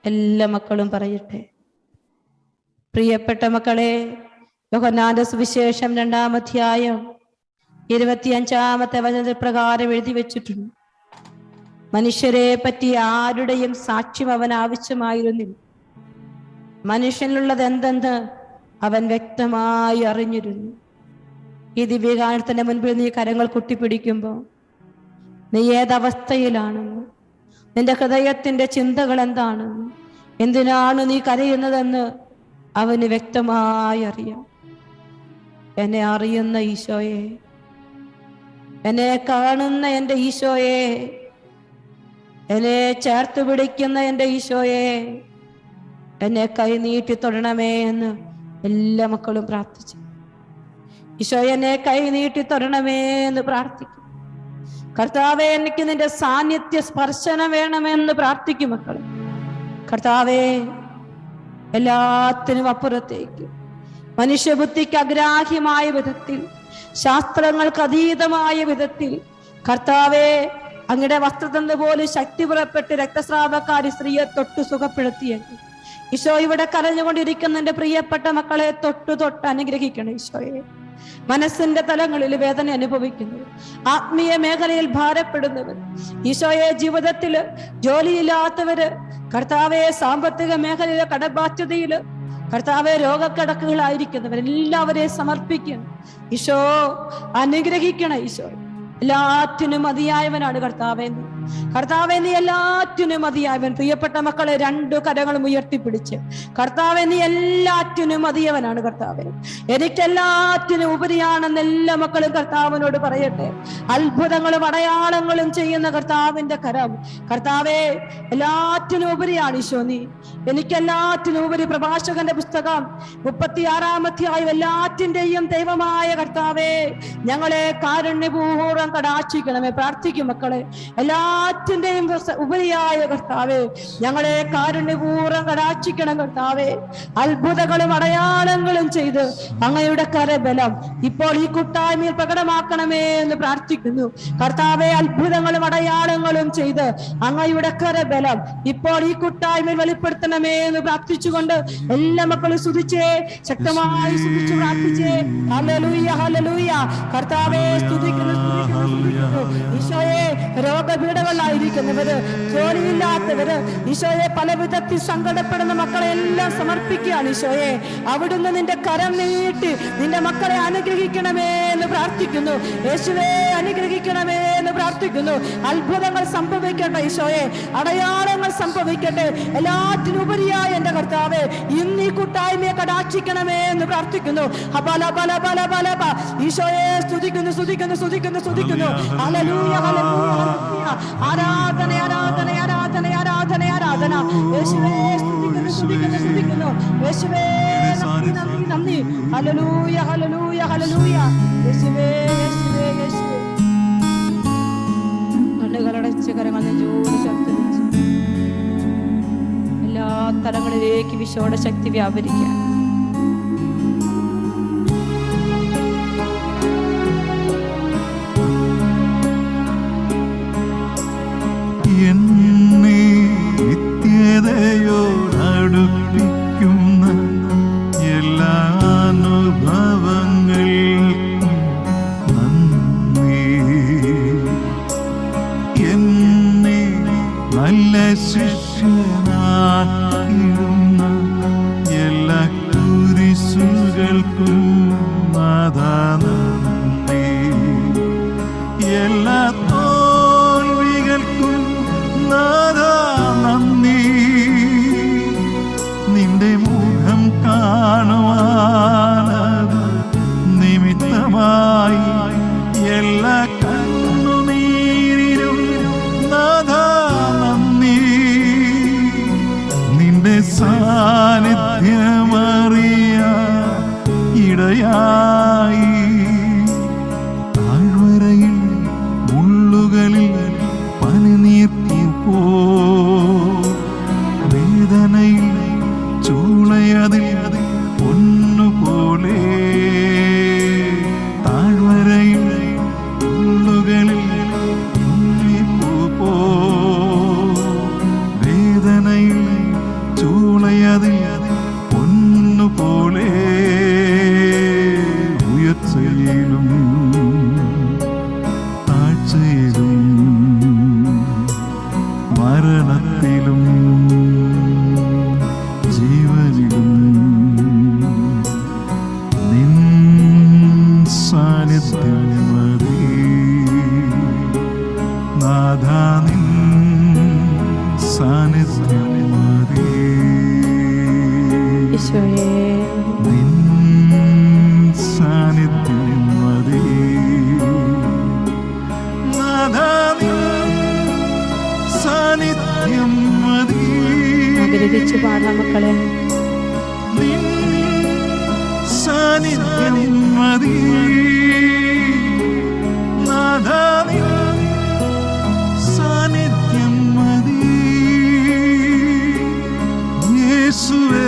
S1: എല്ലാ മക്കളും പറയട്ടെ. പ്രിയപ്പെട്ട മക്കളെ, യോഹന്നാന്റെ സുവിശേഷം 2-ാം അധ്യായം 25-ാമത്തെ വചനത്തിൽ പ്രകാരം എഴുതി വെച്ചിട്ടുണ്ട്, മനുഷ്യരെ പറ്റി ആരുടെയും സാക്ഷ്യം അവൻ ആവശ്യമായിരുന്നില്ല. മനുഷ്യനിലുള്ളത് എന്തെന്ന് അവൻ വ്യക്തമായി അറിഞ്ഞിരുന്നു. ഈ ദിവ്യകാരണത്തിന്റെ മുൻപിൽ നീ കരങ്ങൾ കുട്ടിപ്പിടിക്കുമ്പോൾ നീ ഏതവസ്ഥയിലാണെന്ന്, നിന്റെ ഹൃദയത്തിന്റെ ചിന്തകൾ എന്താണെന്ന്, എന്തിനാണ് നീ കരയുന്നതെന്ന് അവന് വ്യക്തമായി അറിയാം. എന്നെ അറിയുന്ന ഈശോയെ, എന്നെ കാണുന്ന എൻ്റെ ഈശോയെ, എന്നെ ചേർത്ത് പിടിക്കുന്ന എൻ്റെ ഈശോയെ, എന്നെ കൈ നീട്ടി തൊടണമേ എന്ന് എല്ലാ മക്കളും പ്രാർത്ഥിച്ചു. ഈശോ എന്നെ കൈ നീട്ടി തൊടണമേ എന്ന് പ്രാർത്ഥിക്കും. കർത്താവെ, എനിക്ക് നിന്റെ സാന്നിധ്യ സ്പർശനം വേണമെന്ന് പ്രാർത്ഥിക്കും മക്കൾ. കർത്താവെ, എല്ലാത്തിനും അപ്പുറത്തേക്ക് മനുഷ്യബുദ്ധിക്ക് അഗ്രാഹ്യമായ വിധത്തിൽ, ശാസ്ത്രങ്ങൾക്ക് അതീതമായ വിധത്തിൽ കർത്താവെ, അങ്ങയുടെ വസ്ത്രത്തിന് പോലും ശക്തി പുറപ്പെട്ട് രക്തസ്രാവക്കാരി സ്ത്രീയെ തൊട്ട് സുഖപ്പെടുത്തിയെങ്കിൽ ഈശോ ഇവിടെ കരഞ്ഞുകൊണ്ടിരിക്കുന്ന എന്റെ പ്രിയപ്പെട്ട മക്കളെ തൊട്ട് അനുഗ്രഹിക്കണം ഈശോയെ. മനസ്സിന്റെ തലങ്ങളിൽ വേദന അനുഭവിക്കുന്നു, ആത്മീയ മേഖലയിൽ ഭാരപ്പെടുന്നവർ, ഈശോയെ ജീവിതത്തില് ജോലിയില്ലാത്തവര്, കർത്താവെ സാമ്പത്തിക മേഖലയിലെ കടബാധ്യതയില്, കർത്താവെ രോഗക്കിടക്കുകളായിരിക്കുന്നവർ എല്ലാവരെയും സമർപ്പിക്കണം ഈശോ. അനുഗ്രഹിക്കണം ഈശോ. എല്ലാറ്റിനും മതിയായവനാണ് കർത്താവേ. കർത്താവേ, നീ എല്ലാറ്റിനും മതിയായവൻ. പ്രിയപ്പെട്ട മക്കളെ, 2 കരങ്ങളും ഉയർത്തിപ്പിടിച്ച് കർത്താവേ, നീ എല്ലാറ്റിനും മതിയവനാണ് കർത്താവേ. എനിക്കെല്ലാറ്റിനും ഉപരിയാണെന്ന് എല്ലാ മക്കളും കർത്താവിനോട് പറയട്ടെ. അത്ഭുതങ്ങളും അടയാളങ്ങളും ചെയ്യുന്ന കർത്താവിന്റെ കരം, കർത്താവേ, എല്ലാറ്റിനും ഉപരിയാണ് ഈശോ നീ. എനിക്കെല്ലാറ്റിനും ഉപരി. പ്രഭാഷകന്റെ പുസ്തകം 36-ാം അധ്യായം. എല്ലാറ്റിന്റെയും ദൈവമായ കർത്താവേ, ഞങ്ങളെ കാരുണ്യപൂർവ്വം കടാക്ഷിക്കണമേ. പ്രാർത്ഥിക്കും മക്കളെ. എല്ലാറ്റിന്റെയും ഉപരിയായ കർത്താവേ, ഞങ്ങളെ കാരുണ്യപൂർവ്വം കടാക്ഷിക്കണം കർത്താവേ. അത്ഭുതങ്ങളും അടയാളങ്ങളും ചെയ്ത് അങ്ങയുടെ കരബലം ഇപ്പോൾ ഈ കൂട്ടായ്മയിൽ പ്രകടമാക്കണമേ എന്ന് പ്രാർത്ഥിക്കുന്നു കർത്താവെ. അത്ഭുതങ്ങളും അടയാളങ്ങളും ചെയ്ത് അങ്ങയുടെ കരബലം ഇപ്പോൾ ഈ കൂട്ടായ്മയിൽ വെളിപ്പെടുത്തണമേ എന്ന് പ്രാർത്ഥിച്ചുകൊണ്ട് എല്ലാ മക്കളും സ്തുതിച്ചേ, ശക്തമായി സ്തുതിച്ചു പ്രാർത്ഥിച്ചേ. Hallelujah, hallelujah. കർത്താവെ, സ്തുതിക്കുന്നു. ഈശോയെ, രോഗപീഠകളിലായിരിക്കുന്നവര്, ജോലിയില്ലാത്തവര്, ഈശോയെ, പല വിധത്തിൽ സങ്കടപ്പെടുന്ന മക്കളെ എല്ലാം സമർപ്പിക്കുകയാണ് ഈശോയെ. അവിടുന്ന് നിന്റെ കരം നീട്ടി നിന്റെ മക്കളെ അനുഗ്രഹിക്കണമേ എന്ന് പ്രാർത്ഥിക്കുന്നു യേശുവേ. അനുഗ്രഹിക്കണമേ എന്ന് പ്രാർത്ഥിക്കുന്നു. അത്ഭുതങ്ങൾ സംഭവിക്കട്ടെ ഈശോയെ, അടയാളങ്ങൾ സംഭവിക്കട്ടെ. എല്ലാറ്റിനും ഉപരിയായ എന്റെ കർത്താവേ, ഇന്ന് ഈ കൂട്ടായ്മയെ കടാക്ഷിക്കണമേ എന്ന് പ്രാർത്ഥിക്കുന്നു. ഈശോയെ, സ്തുതിക്കുന്നു, സ്തുതിക്കുന്നു, സ്തുതിക്കുന്നു, സ്തുതിക്കുന്നു. ഹല്ലേലൂയ, ഹല്ലേലൂയ, ഹല്ലേലൂയ. ആരാധന, ആരാധന, ആരാധന, ആരാധന, ആരാധന. യേശുവേ, സ്തുതിക്കുന്നു, സ്തുതിക്കുന്നു, സ്തുതിക്കുന്നു. യേശുവേ, നന്ദി, നന്ദി, നന്ദി. ഹല്ലേലൂയ, ഹല്ലേലൂയ, ഹല്ലേലൂയ. യേശുവേ, യേശുവേ, യേശുവേ. കണ്ണുകളടച്ച് കരങ്ങൾ നെഞ്ചോട് ചേർത്ത് വെച്ച് എല്ലാ തലങ്ങളിലേക്ക് ഈശോയുടെ ശക്തി വ്യാപരിക്കാൻ.
S2: എന്നെ നിത്യതയോടടുപ്പിക്കുന്ന എല്ലാ അനുഭവങ്ങൾക്കും നന്ദി. എന്നെ നല്ല ശിഷ്യനാക്കിടുന്ന എല്ലാ കുരിശുകൾക്കും നാഥാ നന്ദി. എല്ലാ തോൽവികൾക്കും നാഥാ നന്ദി. നിന്റെ മുഖം കാണുവാനത് നിമിത്തമായി എല്ലാ കണ്ണുനീരിലും നാഥാ നന്ദി. നിന്റെ സാന്നിധ്യമറിയാൻ ഇടയായി. താഴ്വരയിൽ മുള്ളുകളിൽ പനിനീർപ്പോ, വേദനയിൽ ചൂളയതിൽ പൊന്നുപോലെ. താഴ്വരയിൽ മുള്ളുകളിൽ പനിനീർപ്പോ, വേദനയിൽ ചൂളയതിൽ പൊന്നുപോലെ. ഉയർച്ചയിലും താഴ്ചയിലും മരണത്തിലും ജീവനിലും നിൻ സാന്നിധ്യം മതി നാഥാ. നിൻ സാന്നിധ്യം മതി
S1: ഈശോയെ.
S2: നിൻ സാന്നിധ്യം മതി നാഥാ. നിൻ സാന്നിധ്യം മതി.
S1: ആഗ്രഹിച്ചു പാടാം മക്കളെ.
S2: നിൻ സാന്നിധ്യം മതി നാഥാ, നിൻ സാന്നിധ്യം മതി യേശുവേ,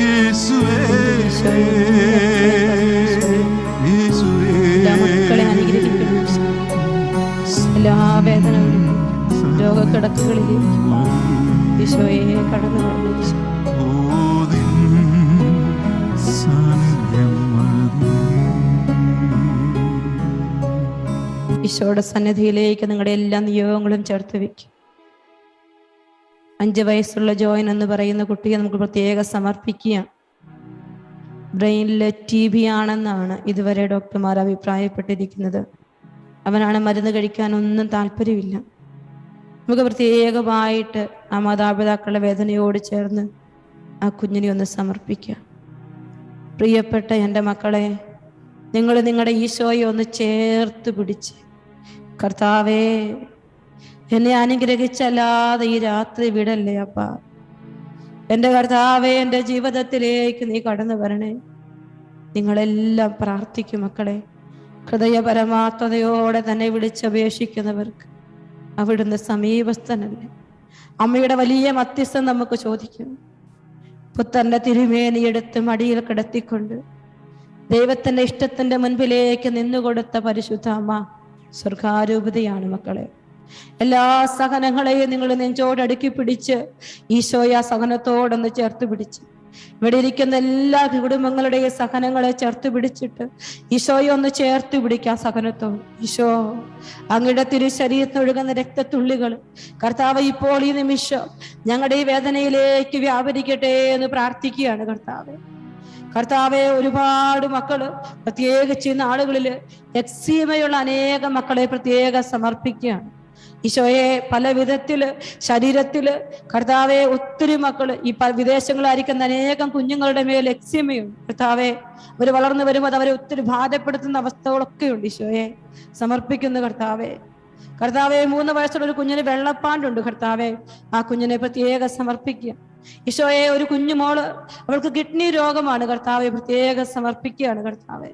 S2: യേശുവേ, യേശുവേ.
S1: മക്കളെ അനുഗ്രഹിക്കണം. എല്ലാ വേദനകളും രോഗക്കിടക്കുകളിലേക്ക് ഈശോയെ കടന്നു വരണം. ഈശോയുടെ സന്നിധിയിലേക്ക് നിങ്ങളുടെ എല്ലാ നിയോഗങ്ങളും ചേർത്ത് വെക്കും. 5 വയസ്സുള്ള ജോയിൻ എന്ന് പറയുന്ന കുട്ടിയെ നമുക്ക് പ്രത്യേകം സമർപ്പിക്കുക. ബ്രെയിനിലെ TB ആണെന്നാണ് ഇതുവരെ ഡോക്ടർമാർ അഭിപ്രായപ്പെട്ടിരിക്കുന്നത്. അവനാണ് മരുന്ന് കഴിക്കാനൊന്നും താല്പര്യമില്ല. നമുക്ക് പ്രത്യേകമായിട്ട് ആ മാതാപിതാക്കളുടെ വേദനയോട് ചേർന്ന് ആ കുഞ്ഞിനെ ഒന്ന് സമർപ്പിക്കുക. പ്രിയപ്പെട്ട എൻ്റെ മക്കളെ, നിങ്ങൾ നിങ്ങളുടെ ഈശോയെ ഒന്ന് ചേർത്ത് പിടിച്ച്, കർത്താവേ എന്നെ അനുഗ്രഹിച്ചല്ലാതെ ഈ രാത്രി വിടല്ലേ അപ്പ. എൻ്റെ കർത്താവേ, എൻ്റെ ജീവിതത്തിലേക്ക് നീ കടന്നു വരണേ. നിങ്ങളെല്ലാം പ്രാർത്ഥിക്കും മക്കളെ. ഹൃദയപരമാർത്ഥതയോടെ തന്നെ വിളിച്ചപേക്ഷിക്കുന്നവർക്ക് അവിടുന്ന് സമീപസ്ഥനല്ലേ. അമ്മയുടെ വലിയ മധ്യസ്ഥം നമുക്ക് ചോദിക്കും. പുത്രന്റെ തിരുമേനിയെടുത്ത് മടിയിൽ കിടത്തിക്കൊണ്ട് ദൈവത്തിന്റെ ഇഷ്ടത്തിന്റെ മുൻപിലേക്ക് നിന്നുകൊടുത്ത പരിശുദ്ധ അമ്മ സ്വർഗാരൂപതയാണ് മക്കളെ. എല്ലാ സഹനങ്ങളെയും നിങ്ങൾ നെഞ്ചോടടുക്കി പിടിച്ച് ഈശോയെ ആ സഹനത്തോടൊന്ന് ചേർത്ത് പിടിച്ച്, ഇവിടെ ഇരിക്കുന്ന എല്ലാ കുടുംബങ്ങളുടെയും സഹനങ്ങളെ ചേർത്ത് പിടിച്ചിട്ട് ഈശോയെ ഒന്ന് ചേർത്ത് പിടിക്കുക. സഹനത്തോട് ഈശോ, അങ്ങയുടെ തിരുശരീരത്തിൽ ഒഴുകുന്ന രക്തത്തുള്ളികൾ കർത്താവ് ഇപ്പോൾ ഈ നിമിഷം ഞങ്ങളുടെ ഈ വേദനയിലേക്ക് വ്യാപരിക്കട്ടെ എന്ന് പ്രാർത്ഥിക്കുകയാണ് കർത്താവ്. കർത്താവെ, ഒരുപാട് മക്കള് പ്രത്യേകിച്ച് ഈ നാളുകളില് എക്സീമയുള്ള അനേകം മക്കളെ പ്രത്യേകം സമർപ്പിക്കുകയാണ്. ഈശോയെ, പല വിധത്തില് ശരീരത്തില് കർത്താവെ ഒത്തിരി മക്കള് ഈ വിദേശങ്ങളായിരിക്കുന്ന അനേകം കുഞ്ഞുങ്ങളുടെ മേൽ എക്സീമയുണ്ട് കർത്താവെ. അവർ വളർന്നു വരുമ്പോൾ അവരെ ഒത്തിരി ബാധപ്പെടുത്തുന്ന അവസ്ഥകളൊക്കെ ഉണ്ട്. ഈശോയെ സമർപ്പിക്കുന്നു കർത്താവെ. കർത്താവെ, 3 വയസ്സുള്ള ഒരു കുഞ്ഞിന് വെള്ളപ്പാണ്ടുണ്ട് കർത്താവെ. ആ കുഞ്ഞിനെ പ്രത്യേകം സമർപ്പിക്കുക. ഈശോയെ, ഒരു കുഞ്ഞുമോള്, അവൾക്ക് കിഡ്നി രോഗമാണ് കർത്താവെ, പ്രത്യേകം സമർപ്പിക്കുകയാണ് കർത്താവെ.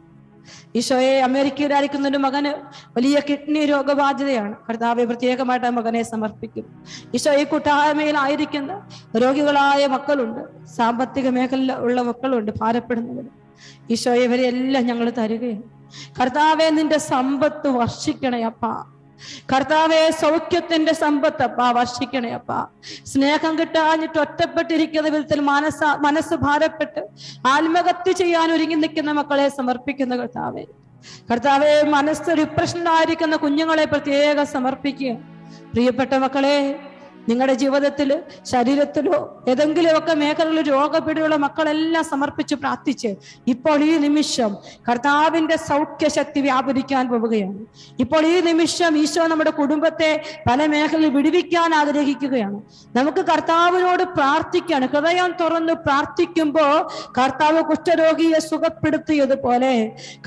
S1: ഈശോയെ, അമേരിക്കയിലായിരിക്കുന്ന ഒരു മകന് വലിയ കിഡ്നി രോഗബാധിതയാണ് കർത്താവെ, പ്രത്യേകമായിട്ട് ആ മകനെ സമർപ്പിക്കും. ഈശോ, ഈ കൂട്ടായ്മയിലായിരിക്കുന്ന രോഗികളായ മക്കളുണ്ട്, സാമ്പത്തിക മേഖല ഉള്ള മക്കളുണ്ട്, ഭാരപ്പെടുന്നവർ. ഈശോയെ, ഇവരെല്ലാം ഞങ്ങൾ തരികയാണ് കർത്താവെ. നിന്റെ സമ്പത്ത് വർഷിക്കണേ അപ്പാ. കർത്താവെ, സൗഖ്യത്തിന്റെ സമ്പത്ത് അപ്പാ വർഷിക്കണേ അപ്പാ. സ്നേഹം കിട്ടാഞ്ഞിട്ട് ഒറ്റപ്പെട്ടിരിക്കുന്ന വിധത്തിൽ മനസ്സ് ഭാരപ്പെട്ട് ആത്മഹത്യ ചെയ്യാൻ ഒരുങ്ങി നിൽക്കുന്ന മക്കളെ സമർപ്പിക്കുന്ന കർത്താവെ. കർത്താവെ, മനസ്സ് ഡിപ്രഷനിലായിരിക്കുന്ന കുഞ്ഞുങ്ങളെ പ്രത്യേകം സമർപ്പിക്കുക. പ്രിയപ്പെട്ട മക്കളെ, നിങ്ങളുടെ ജീവിതത്തില് ശരീരത്തിലോ ഏതെങ്കിലുമൊക്കെ മേഖലകളിൽ രോഗപീഠയുള്ള മക്കളെല്ലാം സമർപ്പിച്ച് പ്രാർത്ഥിച്ച് ഇപ്പോൾ ഈ നിമിഷം കർത്താവിന്റെ സൗഖ്യശക്തി വ്യാപരിക്കാൻ പോവുകയാണ്. ഇപ്പോൾ ഈ നിമിഷം ഈശോ നമ്മുടെ കുടുംബത്തെ പല മേഖലയിൽ വിടുവിക്കാൻ ആഗ്രഹിക്കുകയാണ്. നമുക്ക് കർത്താവിനോട് പ്രാർത്ഥിക്കുകയാണ്. ഹൃദയം തുറന്ന് പ്രാർത്ഥിക്കുമ്പോൾ കർത്താവ് കുഷ്ഠരോഗിയെ സുഖപ്പെടുത്തിയതുപോലെ,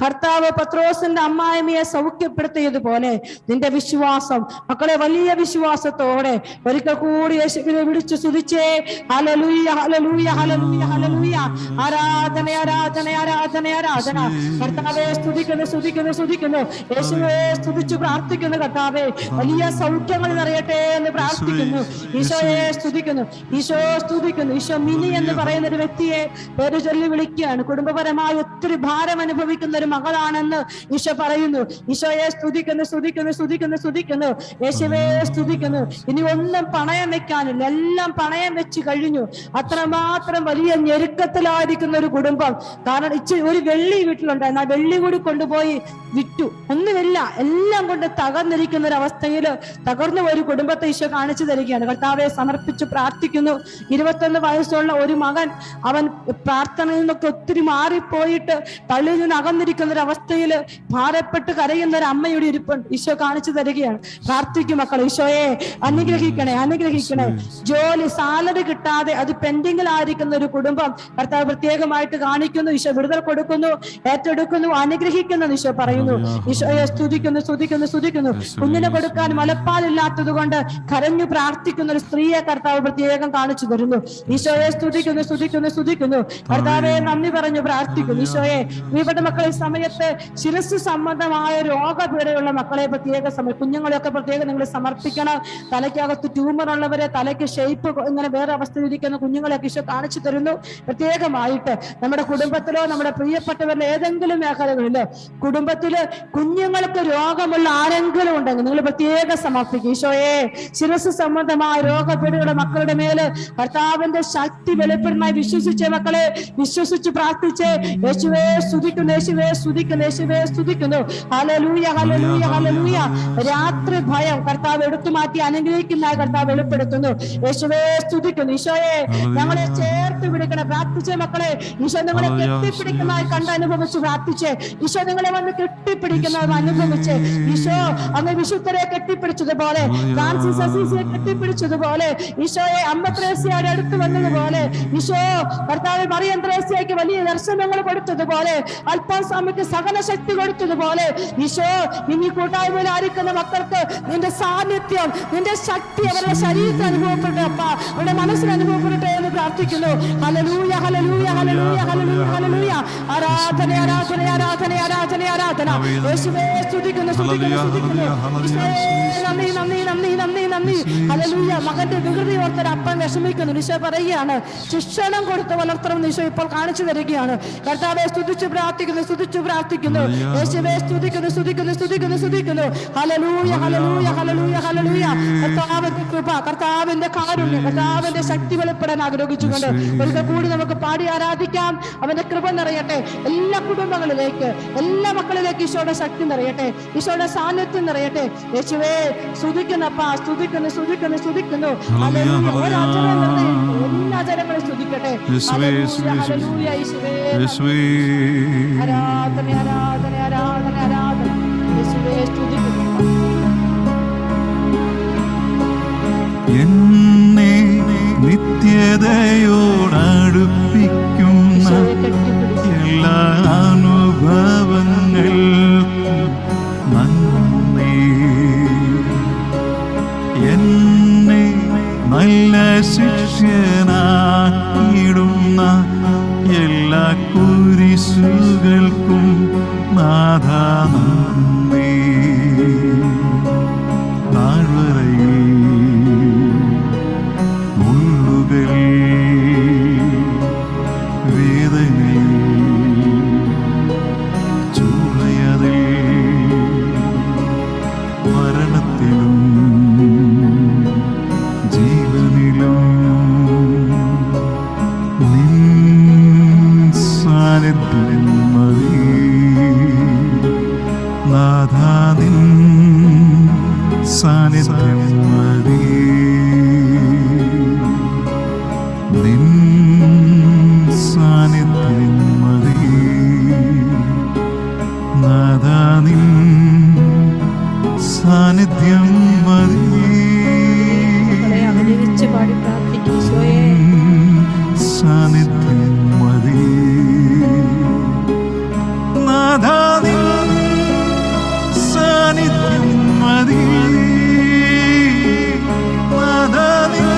S1: കർത്താവ് പത്രോസിന്റെ അമ്മായിമ്മയെ സൗഖ്യപ്പെടുത്തിയതുപോലെ നിന്റെ വിശ്വാസം മക്കളെ വലിയ വിശ്വാസത്തോടെ ഒരിക്കൽ കൂടി യേശുവിനെ വിളിച്ചു സ്തുതിച്ചേ. ഹല്ലേലൂയ, ഹല്ലേലൂയ, ഹല്ലേലൂയ, ഹല്ലേലൂയ. ആരാധന, ആരാധന, ആരാധന, ആരാധന. കർത്താവേ, സ്തുതിക്കുന്നു, സ്തുതിക്കുന്നു, സ്തുതിക്കുന്നു. യേശുവേ, സ്തുതിച്ചു പ്രാർത്ഥിക്കുന്നു കർത്താവേ. വലിയ സൗഖ്യങ്ങൾ നിറയട്ടെ എന്ന് പ്രാർത്ഥിക്കുന്നു. ഈശോയെ സ്തുതിക്കുന്നു, ഈശോ സ്തുതിക്കുന്നു. ഈശോ മിനി എന്ന് പറയുന്ന ഒരു വ്യക്തിയെ പേര് ചൊല്ലി വിളിക്കുകയാണ്. കുടുംബപരമായി ഒത്തിരി ഭാരം അനുഭവിക്കുന്ന ഒരു മകളാണെന്ന് ഈശോ പറയുന്നു. ഈശോയെ സ്തുതിക്കുന്നു, സ്തുതിക്കുന്നു, സ്തുതിക്കുന്നു, സ്തുതിക്കുന്നു. യേശുവേ സ്തുതിക്കുന്നു. ഇനി ഒന്നും പണയം വെക്കാനില്ല, എല്ലാം പണയം വെച്ച് കഴിഞ്ഞു. അത്രമാത്രം വലിയ ഞെരുക്കത്തിലായിരിക്കുന്ന ഒരു കുടുംബം. കാരണം ഒരു വെള്ളി വീട്ടിലുണ്ടായിരുന്നു, ആ വെള്ളി കൂടി കൊണ്ടുപോയി വിറ്റു. ഒന്നുമില്ല, എല്ലാം കൊണ്ട് തകർന്നിരിക്കുന്ന ഒരു അവസ്ഥയിൽ തകർന്ന ഒരു കുടുംബത്തെ ഈശോ കാണിച്ചു തരികയാണ്. കർത്താവെ സമർപ്പിച്ച് പ്രാർത്ഥിക്കുന്നു. 21 വയസ്സുള്ള ഒരു മകൻ, അവൻ പ്രാർത്ഥനയിൽ നിന്നൊക്കെ ഒത്തിരി മാറിപ്പോയിട്ട് പള്ളിയിൽ നിന്ന് അകന്നിരിക്കുന്ന ഒരു അവസ്ഥയിൽ ഭാരപ്പെട്ട് കരയുന്ന ഒരു അമ്മയുടെ ഇരിപ്പുണ്ട്. ഈശോ കാണിച്ചു തരികയാണ്. പ്രാർത്ഥിക്കും മക്കൾ. ഈശോയെ അനുഗ്രഹിക്കണേ, അനുഗ്രഹിക്കണേ. ജോലി സാലറി കിട്ടാതെ അത് പെൻഡിങ്ങിലായിരിക്കുന്ന ഒരു കുടുംബം കർത്താവ് പ്രത്യേകമായിട്ട് കാണിക്കുന്നു. ഈശോ വിടുതൽ കൊടുക്കുന്നു, ഏറ്റെടുക്കുന്നു, അനുഗ്രഹിക്കുന്നു. ഈശോ പറയുന്നു, ഈശോയെ സ്തുതിക്കുന്നു. കുഞ്ഞിനെ കൊടുക്കാൻ മുലപ്പാലില്ലാത്തത് കൊണ്ട് കരഞ്ഞു പ്രാർത്ഥിക്കുന്ന ഒരു സ്ത്രീയെ കർത്താവ് പ്രത്യേകം കാണിച്ചു തരുന്നു. ഈശോയെ സ്തുതിക്കുന്നു. കർത്താവെ നന്ദി പറഞ്ഞു പ്രാർത്ഥിക്കുന്നു. ഈശോയെ പ്രിയപ്പെട്ട മക്കളെ, സമയത്ത് ശിരസ് സംബന്ധമായ രോഗപീഠയുള്ള മക്കളെ കുഞ്ഞുങ്ങളെയൊക്കെ പ്രത്യേകം നിങ്ങൾ സമർപ്പിക്കണം. തലയ്ക്കകത്ത് ട്യൂമർ ഉള്ളവരെ, തലയ്ക്ക് ഷേപ്പ് ഇങ്ങനെ വേറെ അവസ്ഥയിലിരിക്കുന്ന കുഞ്ഞുങ്ങളെയൊക്കെ ഈശോ കാണിച്ചു തരുന്നു. പ്രത്യേകമായിട്ട് നമ്മുടെ കുടുംബത്തിലോ നമ്മുടെ പ്രിയപ്പെട്ടവരിലെ ഏതെങ്കിലും മേഖലകളിലോ കുടുംബത്തില് കുഞ്ഞുങ്ങൾക്ക് രോഗമുള്ള ആരെങ്കിലും ഉണ്ടെങ്കിൽ നിങ്ങൾ പ്രത്യേകം സമർപ്പിക്കും. ഈശോയെ ശിരസ് സംബന്ധമായ രോഗപീഠയുടെ മക്കളുടെ മേല് കർത്താവിന്റെ ശക്തി വെളിപ്പെടുന്നതായി വിശ്വസിച്ച മക്കളെ വിശ്വസിച്ച് പ്രാർത്ഥിച്ച് യേശുവേ സ്തുതിക്കുന്നു. ഹല്ലേലൂയ. രാത്രി ഭയം കർത്താവ് എടുത്തു മാറ്റി അനുഗ്രഹിക്കുന്നതായി കർത്താവ് വെളിപ്പെടുത്തുന്നു. യേശുവേ സ്തുതിക്കുന്നു. ഈശോയെ ഞങ്ങളെ ചേർത്ത് പിടിക്കണം. പ്രാർത്ഥിച്ച മക്കളെ ഈശോ നിങ്ങളെ കെട്ടിപ്പിടിക്കുന്നതായി കണ്ട് അനുഭവിച്ച് പ്രാർത്ഥിച്ച് ഈശോ നിങ്ങളെ വന്ന് കെട്ടിപ്പിടിക്കുന്നത് അനുഭവിച്ച് ഈശോ അങ്ങ് വിശുദ്ധരെ കെട്ടിപ്പിടിച്ചതുപോലെ, ഫ്രാൻസിസ് അസീസിയെ കെട്ടിപ്പിടിച്ചതുപോലെ, ഈശോയെ അമ്മ ത്രേസ്യയുടെ അടുത്ത് വന്നതുപോലെ, ഈശോ കർത്താവ് മറിയം ത്രേസ്യയ്ക്ക് വലിയ ദർശനങ്ങൾ കൊടുത്തതുപോലെ, അൽഫോൻസാമ്മയ്ക്ക് സകല ശക്തി കൊടുത്തതുപോലെ, ഈശോ ഇനി കൂട്ടായ്മയിൽ ആയിരിക്കുന്ന മക്കൾക്ക് നിന്റെ സാന്നിധ്യം, നിന്റെ ശക്തി അവരുടെ ശരീരത്തിൽ അനുഭവപ്പെടട്ടെ അപ്പ, അവരുടെ മനസ്സിൽ അനുഭവപ്പെടട്ടെ എന്ന് പ്രാർത്ഥിക്കുന്നു. ഹല്ലേലൂയ. ആരാധന. യേശുവേ സ്തുതിക്കുന്നു. നന്ദി. ഹല്ലേലൂയ. മകന്റെ വികൃതി ഓർത്തൊരു അപ്പൻ വിഷമിക്കുന്നു. ഈശോ പറയുകയാണ്, ശിക്ഷണം കൊടുത്ത് വളർത്തണം ഈശോ ഇപ്പോൾ കാണിച്ചു തരികയാണ്. കർത്താവെ സ്തുതിച്ചു പ്രാർത്ഥിക്കുന്നു. യേശുവേ സ്തുതിക്കുന്നു. ഹല്ലേലൂയ. കർത്താവിന്റെ കൃപ, കർത്താവിന്റെ കാരുണ്യം, കർത്താവിന്റെ ശക്തി വെളിപ്പെടാൻ ആഗ്രഹിച്ചുകൊണ്ട് ഒരിക്കൽ കൂടി നമുക്ക് പാടി ആരാധിക്കാം. അവന്റെ കൃപ നിറയട്ടെ എല്ലാ കുടുംബങ്ങളിലേക്ക്, എല്ലാ മക്കളിലേക്ക് ഈശോയുടെ ശക്തി നിറയട്ടെ, ഈശോയുടെ സാന്നിധ്യം നിറയട്ടെ. യേശുവേ സ്തുതിക്കുന്നപ്പാ, സ്തുതിക്കുന്നു. എല്ലാ ജനങ്ങളും സ്തുതിക്കട്ടെ. ആരാധന. യേശുവേ സ്തുതിക്കുന്നു.
S2: എന്നെ നിത്യതയോടടുപ്പിക്കുന്ന എല്ലാ അനുഭവങ്ങൾക്കും നന്ദി. എന്നെ നല്ല ശിഷ്യനാക്കിയിടുന്ന എല്ലാ കുരിശുകൾക്കും നാഥാ നന്ദി. താഴ്വരയിൽ മുള്ളുകൾ, വേദനയിൽ ചൂളയതിൽ, മരണത്തിലും ജീവനിലും നിൻ സാന്നിധ്യം മതി. നാഥാ നിൻ സാന്നിധ്യം മതി. നിൻ സാന്നിധ്യം മതി. നാഥാ നിൻ സാന്നിധ്യം മതി.
S1: അനുഭവിച്ച് പാടി പ്രാർത്ഥിക്കും.
S2: സാന്നിധ്യം മതി. നാഥാ നിൻ സാന്നിധ്യം മതി. നാഥാ നിൻ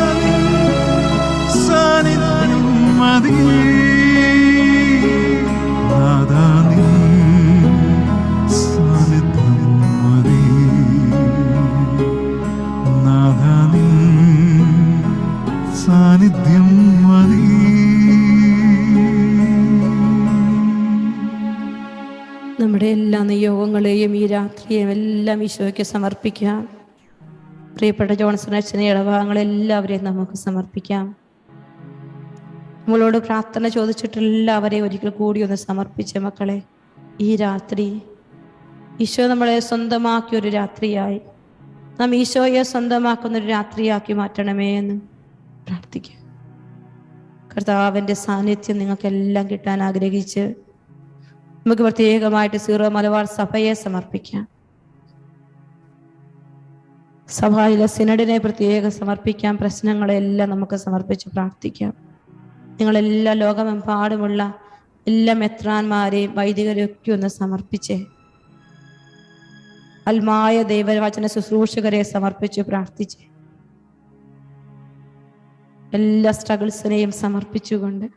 S2: സാന്നിധ്യം മതി. നാഥാ നിൻ സാന്നിധ്യം മതി. നാഥാ നിൻ സാന്നിധ്യം മതി.
S1: നമ്മുടെ എല്ലാ നിയോഗങ്ങളെയും ഈ രാത്രിയും എല്ലാം ഈശോയ്ക്ക് സമർപ്പിക്കാം. പ്രിയപ്പെട്ട ജോൺസൺ അച്ഛനെ ഇടഭാഗങ്ങളെല്ലാവരെയും നമുക്ക് സമർപ്പിക്കാം. നമ്മളോട് പ്രാർത്ഥന ചോദിച്ചിട്ട് എല്ലാവരെയും ഒരിക്കൽ കൂടി ഒന്ന് സമർപ്പിച്ച മക്കളെ, ഈ രാത്രി ഈശോ നമ്മളെ സ്വന്തമാക്കിയൊരു രാത്രിയായി, നാം ഈശോയെ സ്വന്തമാക്കുന്നൊരു രാത്രിയാക്കി മാറ്റണമേ എന്ന് പ്രാർത്ഥിക്കുക. കർത്താവിൻ്റെ സാന്നിധ്യം നിങ്ങൾക്കെല്ലാം കിട്ടാൻ ആഗ്രഹിച്ച് നമുക്ക് പ്രത്യേകമായിട്ട് സീറോ മലബാർ സഭയെ സമർപ്പിക്കാം. സഭയിലെ സിനഡിനെ പ്രത്യേകം സമർപ്പിക്കാം. പ്രശ്നങ്ങളെല്ലാം നമുക്ക് സമർപ്പിച്ച് പ്രാർത്ഥിക്കാം. നിങ്ങളെല്ലാ ലോകമെമ്പാടുമുള്ള എല്ലാ മെത്രാന്മാരെയും വൈദികരെയും ഒക്കെ ഒന്ന് സമർപ്പിച്ചേ. അൽമായ ദൈവവചന ശുശ്രൂഷകരെ സമർപ്പിച്ച് പ്രാർത്ഥിച്ചേ. എല്ലാ സ്ട്രഗിൾസിനെയും സമർപ്പിച്ചുകൊണ്ട്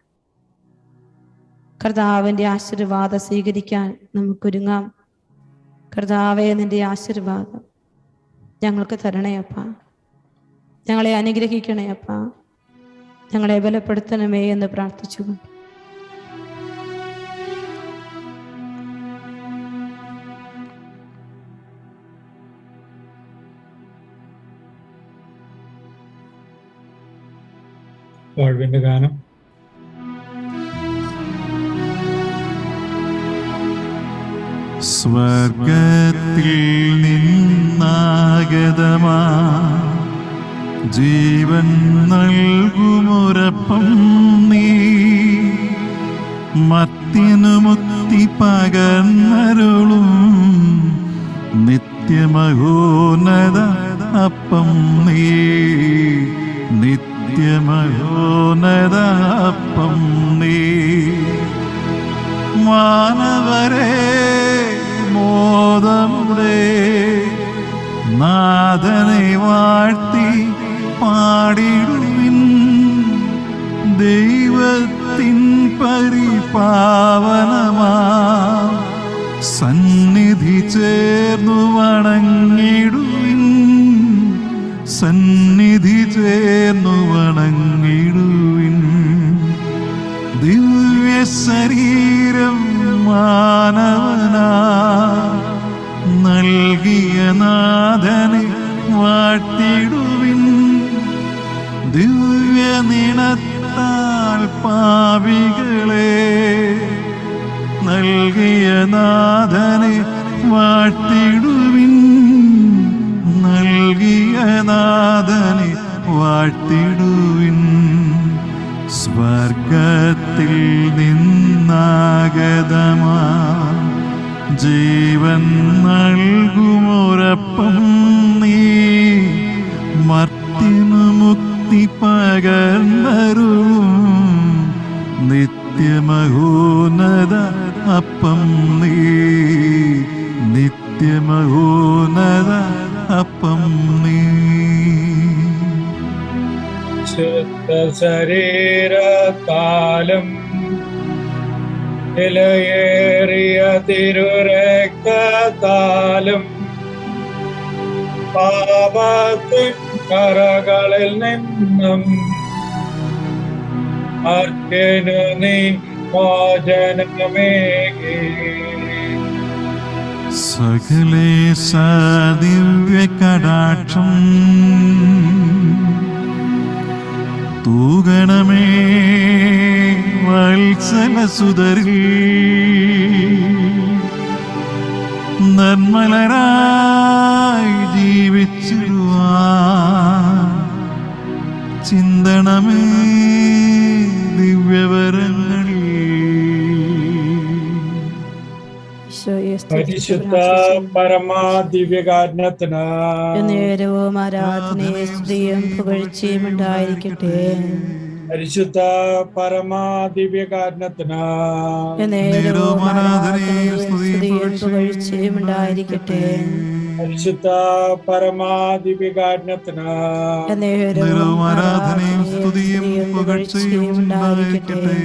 S1: കർത്താവിൻ്റെ ആശീർവാദം സ്വീകരിക്കാൻ നമുക്കൊരുങ്ങാം. കർത്താവേ, നിന്റെ ആശീർവാദം ഞങ്ങൾക്ക് തരണേ അപ്പ. ഞങ്ങളെ അനുഗ്രഹിക്കണേ അപ്പ. ഞങ്ങളെ ബലപ്പെടുത്തണമേ എന്ന് പ്രാർത്ഥിച്ചുകൊണ്ട്
S3: വാഴ്വിന്റെ ഗാനം.
S2: സ്വർഗത്തിൽ നിന്നാഗതമാ ജീവൻ നൽകുമൊരപ്പം നീ, മർത്യനു മുക്തി പകർന്നരുളും നിത്യമഹോന്നത അപ്പം നീ, നിത്യമഹോന്നത അപ്പം നീ. മാനവരെ മോദമുടെ നാഥനെ വാഴ്ത്തി പാടിടുവിൻ, ദൈവത്തിൻ പരിപാവനമാ സന്നിധി ചേർന്നു വണങ്ങിടുവിൻ, സന്നിധി ചേർന്നു വണങ്ങിടുവിൻ. ദിവ്യ ശരീരം മാനവനാ നൽകിയ നാഥനെ വാഴ്ത്തിടുവിൻ, ദിവ്യ നിണത്താൽ പാപികളെ നൽകിയ നാഥനെ വാഴ്ത്തിടുവിൻ, നൽകിയ നാഥനെ വാഴ്ത്തിടുവിൻ. സ്വർഗത്തിൽ നിന്നാഗതമാ ജീവൻ നൽകുമൊരപ്പം നീ, മർത്യനു മുക്തി പകർന്നരുളും നിത്യമഹോന്നത അപ്പം നീ, നിത്യമഹോന്നത അപ്പം നീ.
S3: ശുദ്ധ ശരീരത്താലും വിലയേറിയ തിരുരക്തത്താലും പാപത്തിൻ കറകളിൽ നിന്നും അർക്കനു നീ മോചനമേകി.
S2: സകലേശ ദിവ്യ കടാക്ഷം തൂകണമേ വത്സലസുതരിൽ, നിർമ്മലരായി ജീവിച്ചിടുവാൻ ചിന്തണമേ ദിവ്യവരങ്ങളിൽ.
S3: പരിശുദ്ധ പരമാദിവ്യകാരണത്തിന്
S1: നേരവും ആരാധനയും സ്തുതിയും പുകഴ്ചയും ഉണ്ടായിരിക്കട്ടെ.
S3: പരിശുദ്ധ പരമാദിവ്യകാരണത്തിന്
S1: നേരവും ആരാധനയും സ്തുതിയും പുകഴ്ചയും ഉണ്ടായിരിക്കട്ടെ.
S3: പരിശുദ്ധ പരമാദിവ്യകാരണത്തിന്
S2: നേരവും ആരാധനയും സ്തുതിയും പുകഴ്ചയും ഉണ്ടായിരിക്കട്ടെ.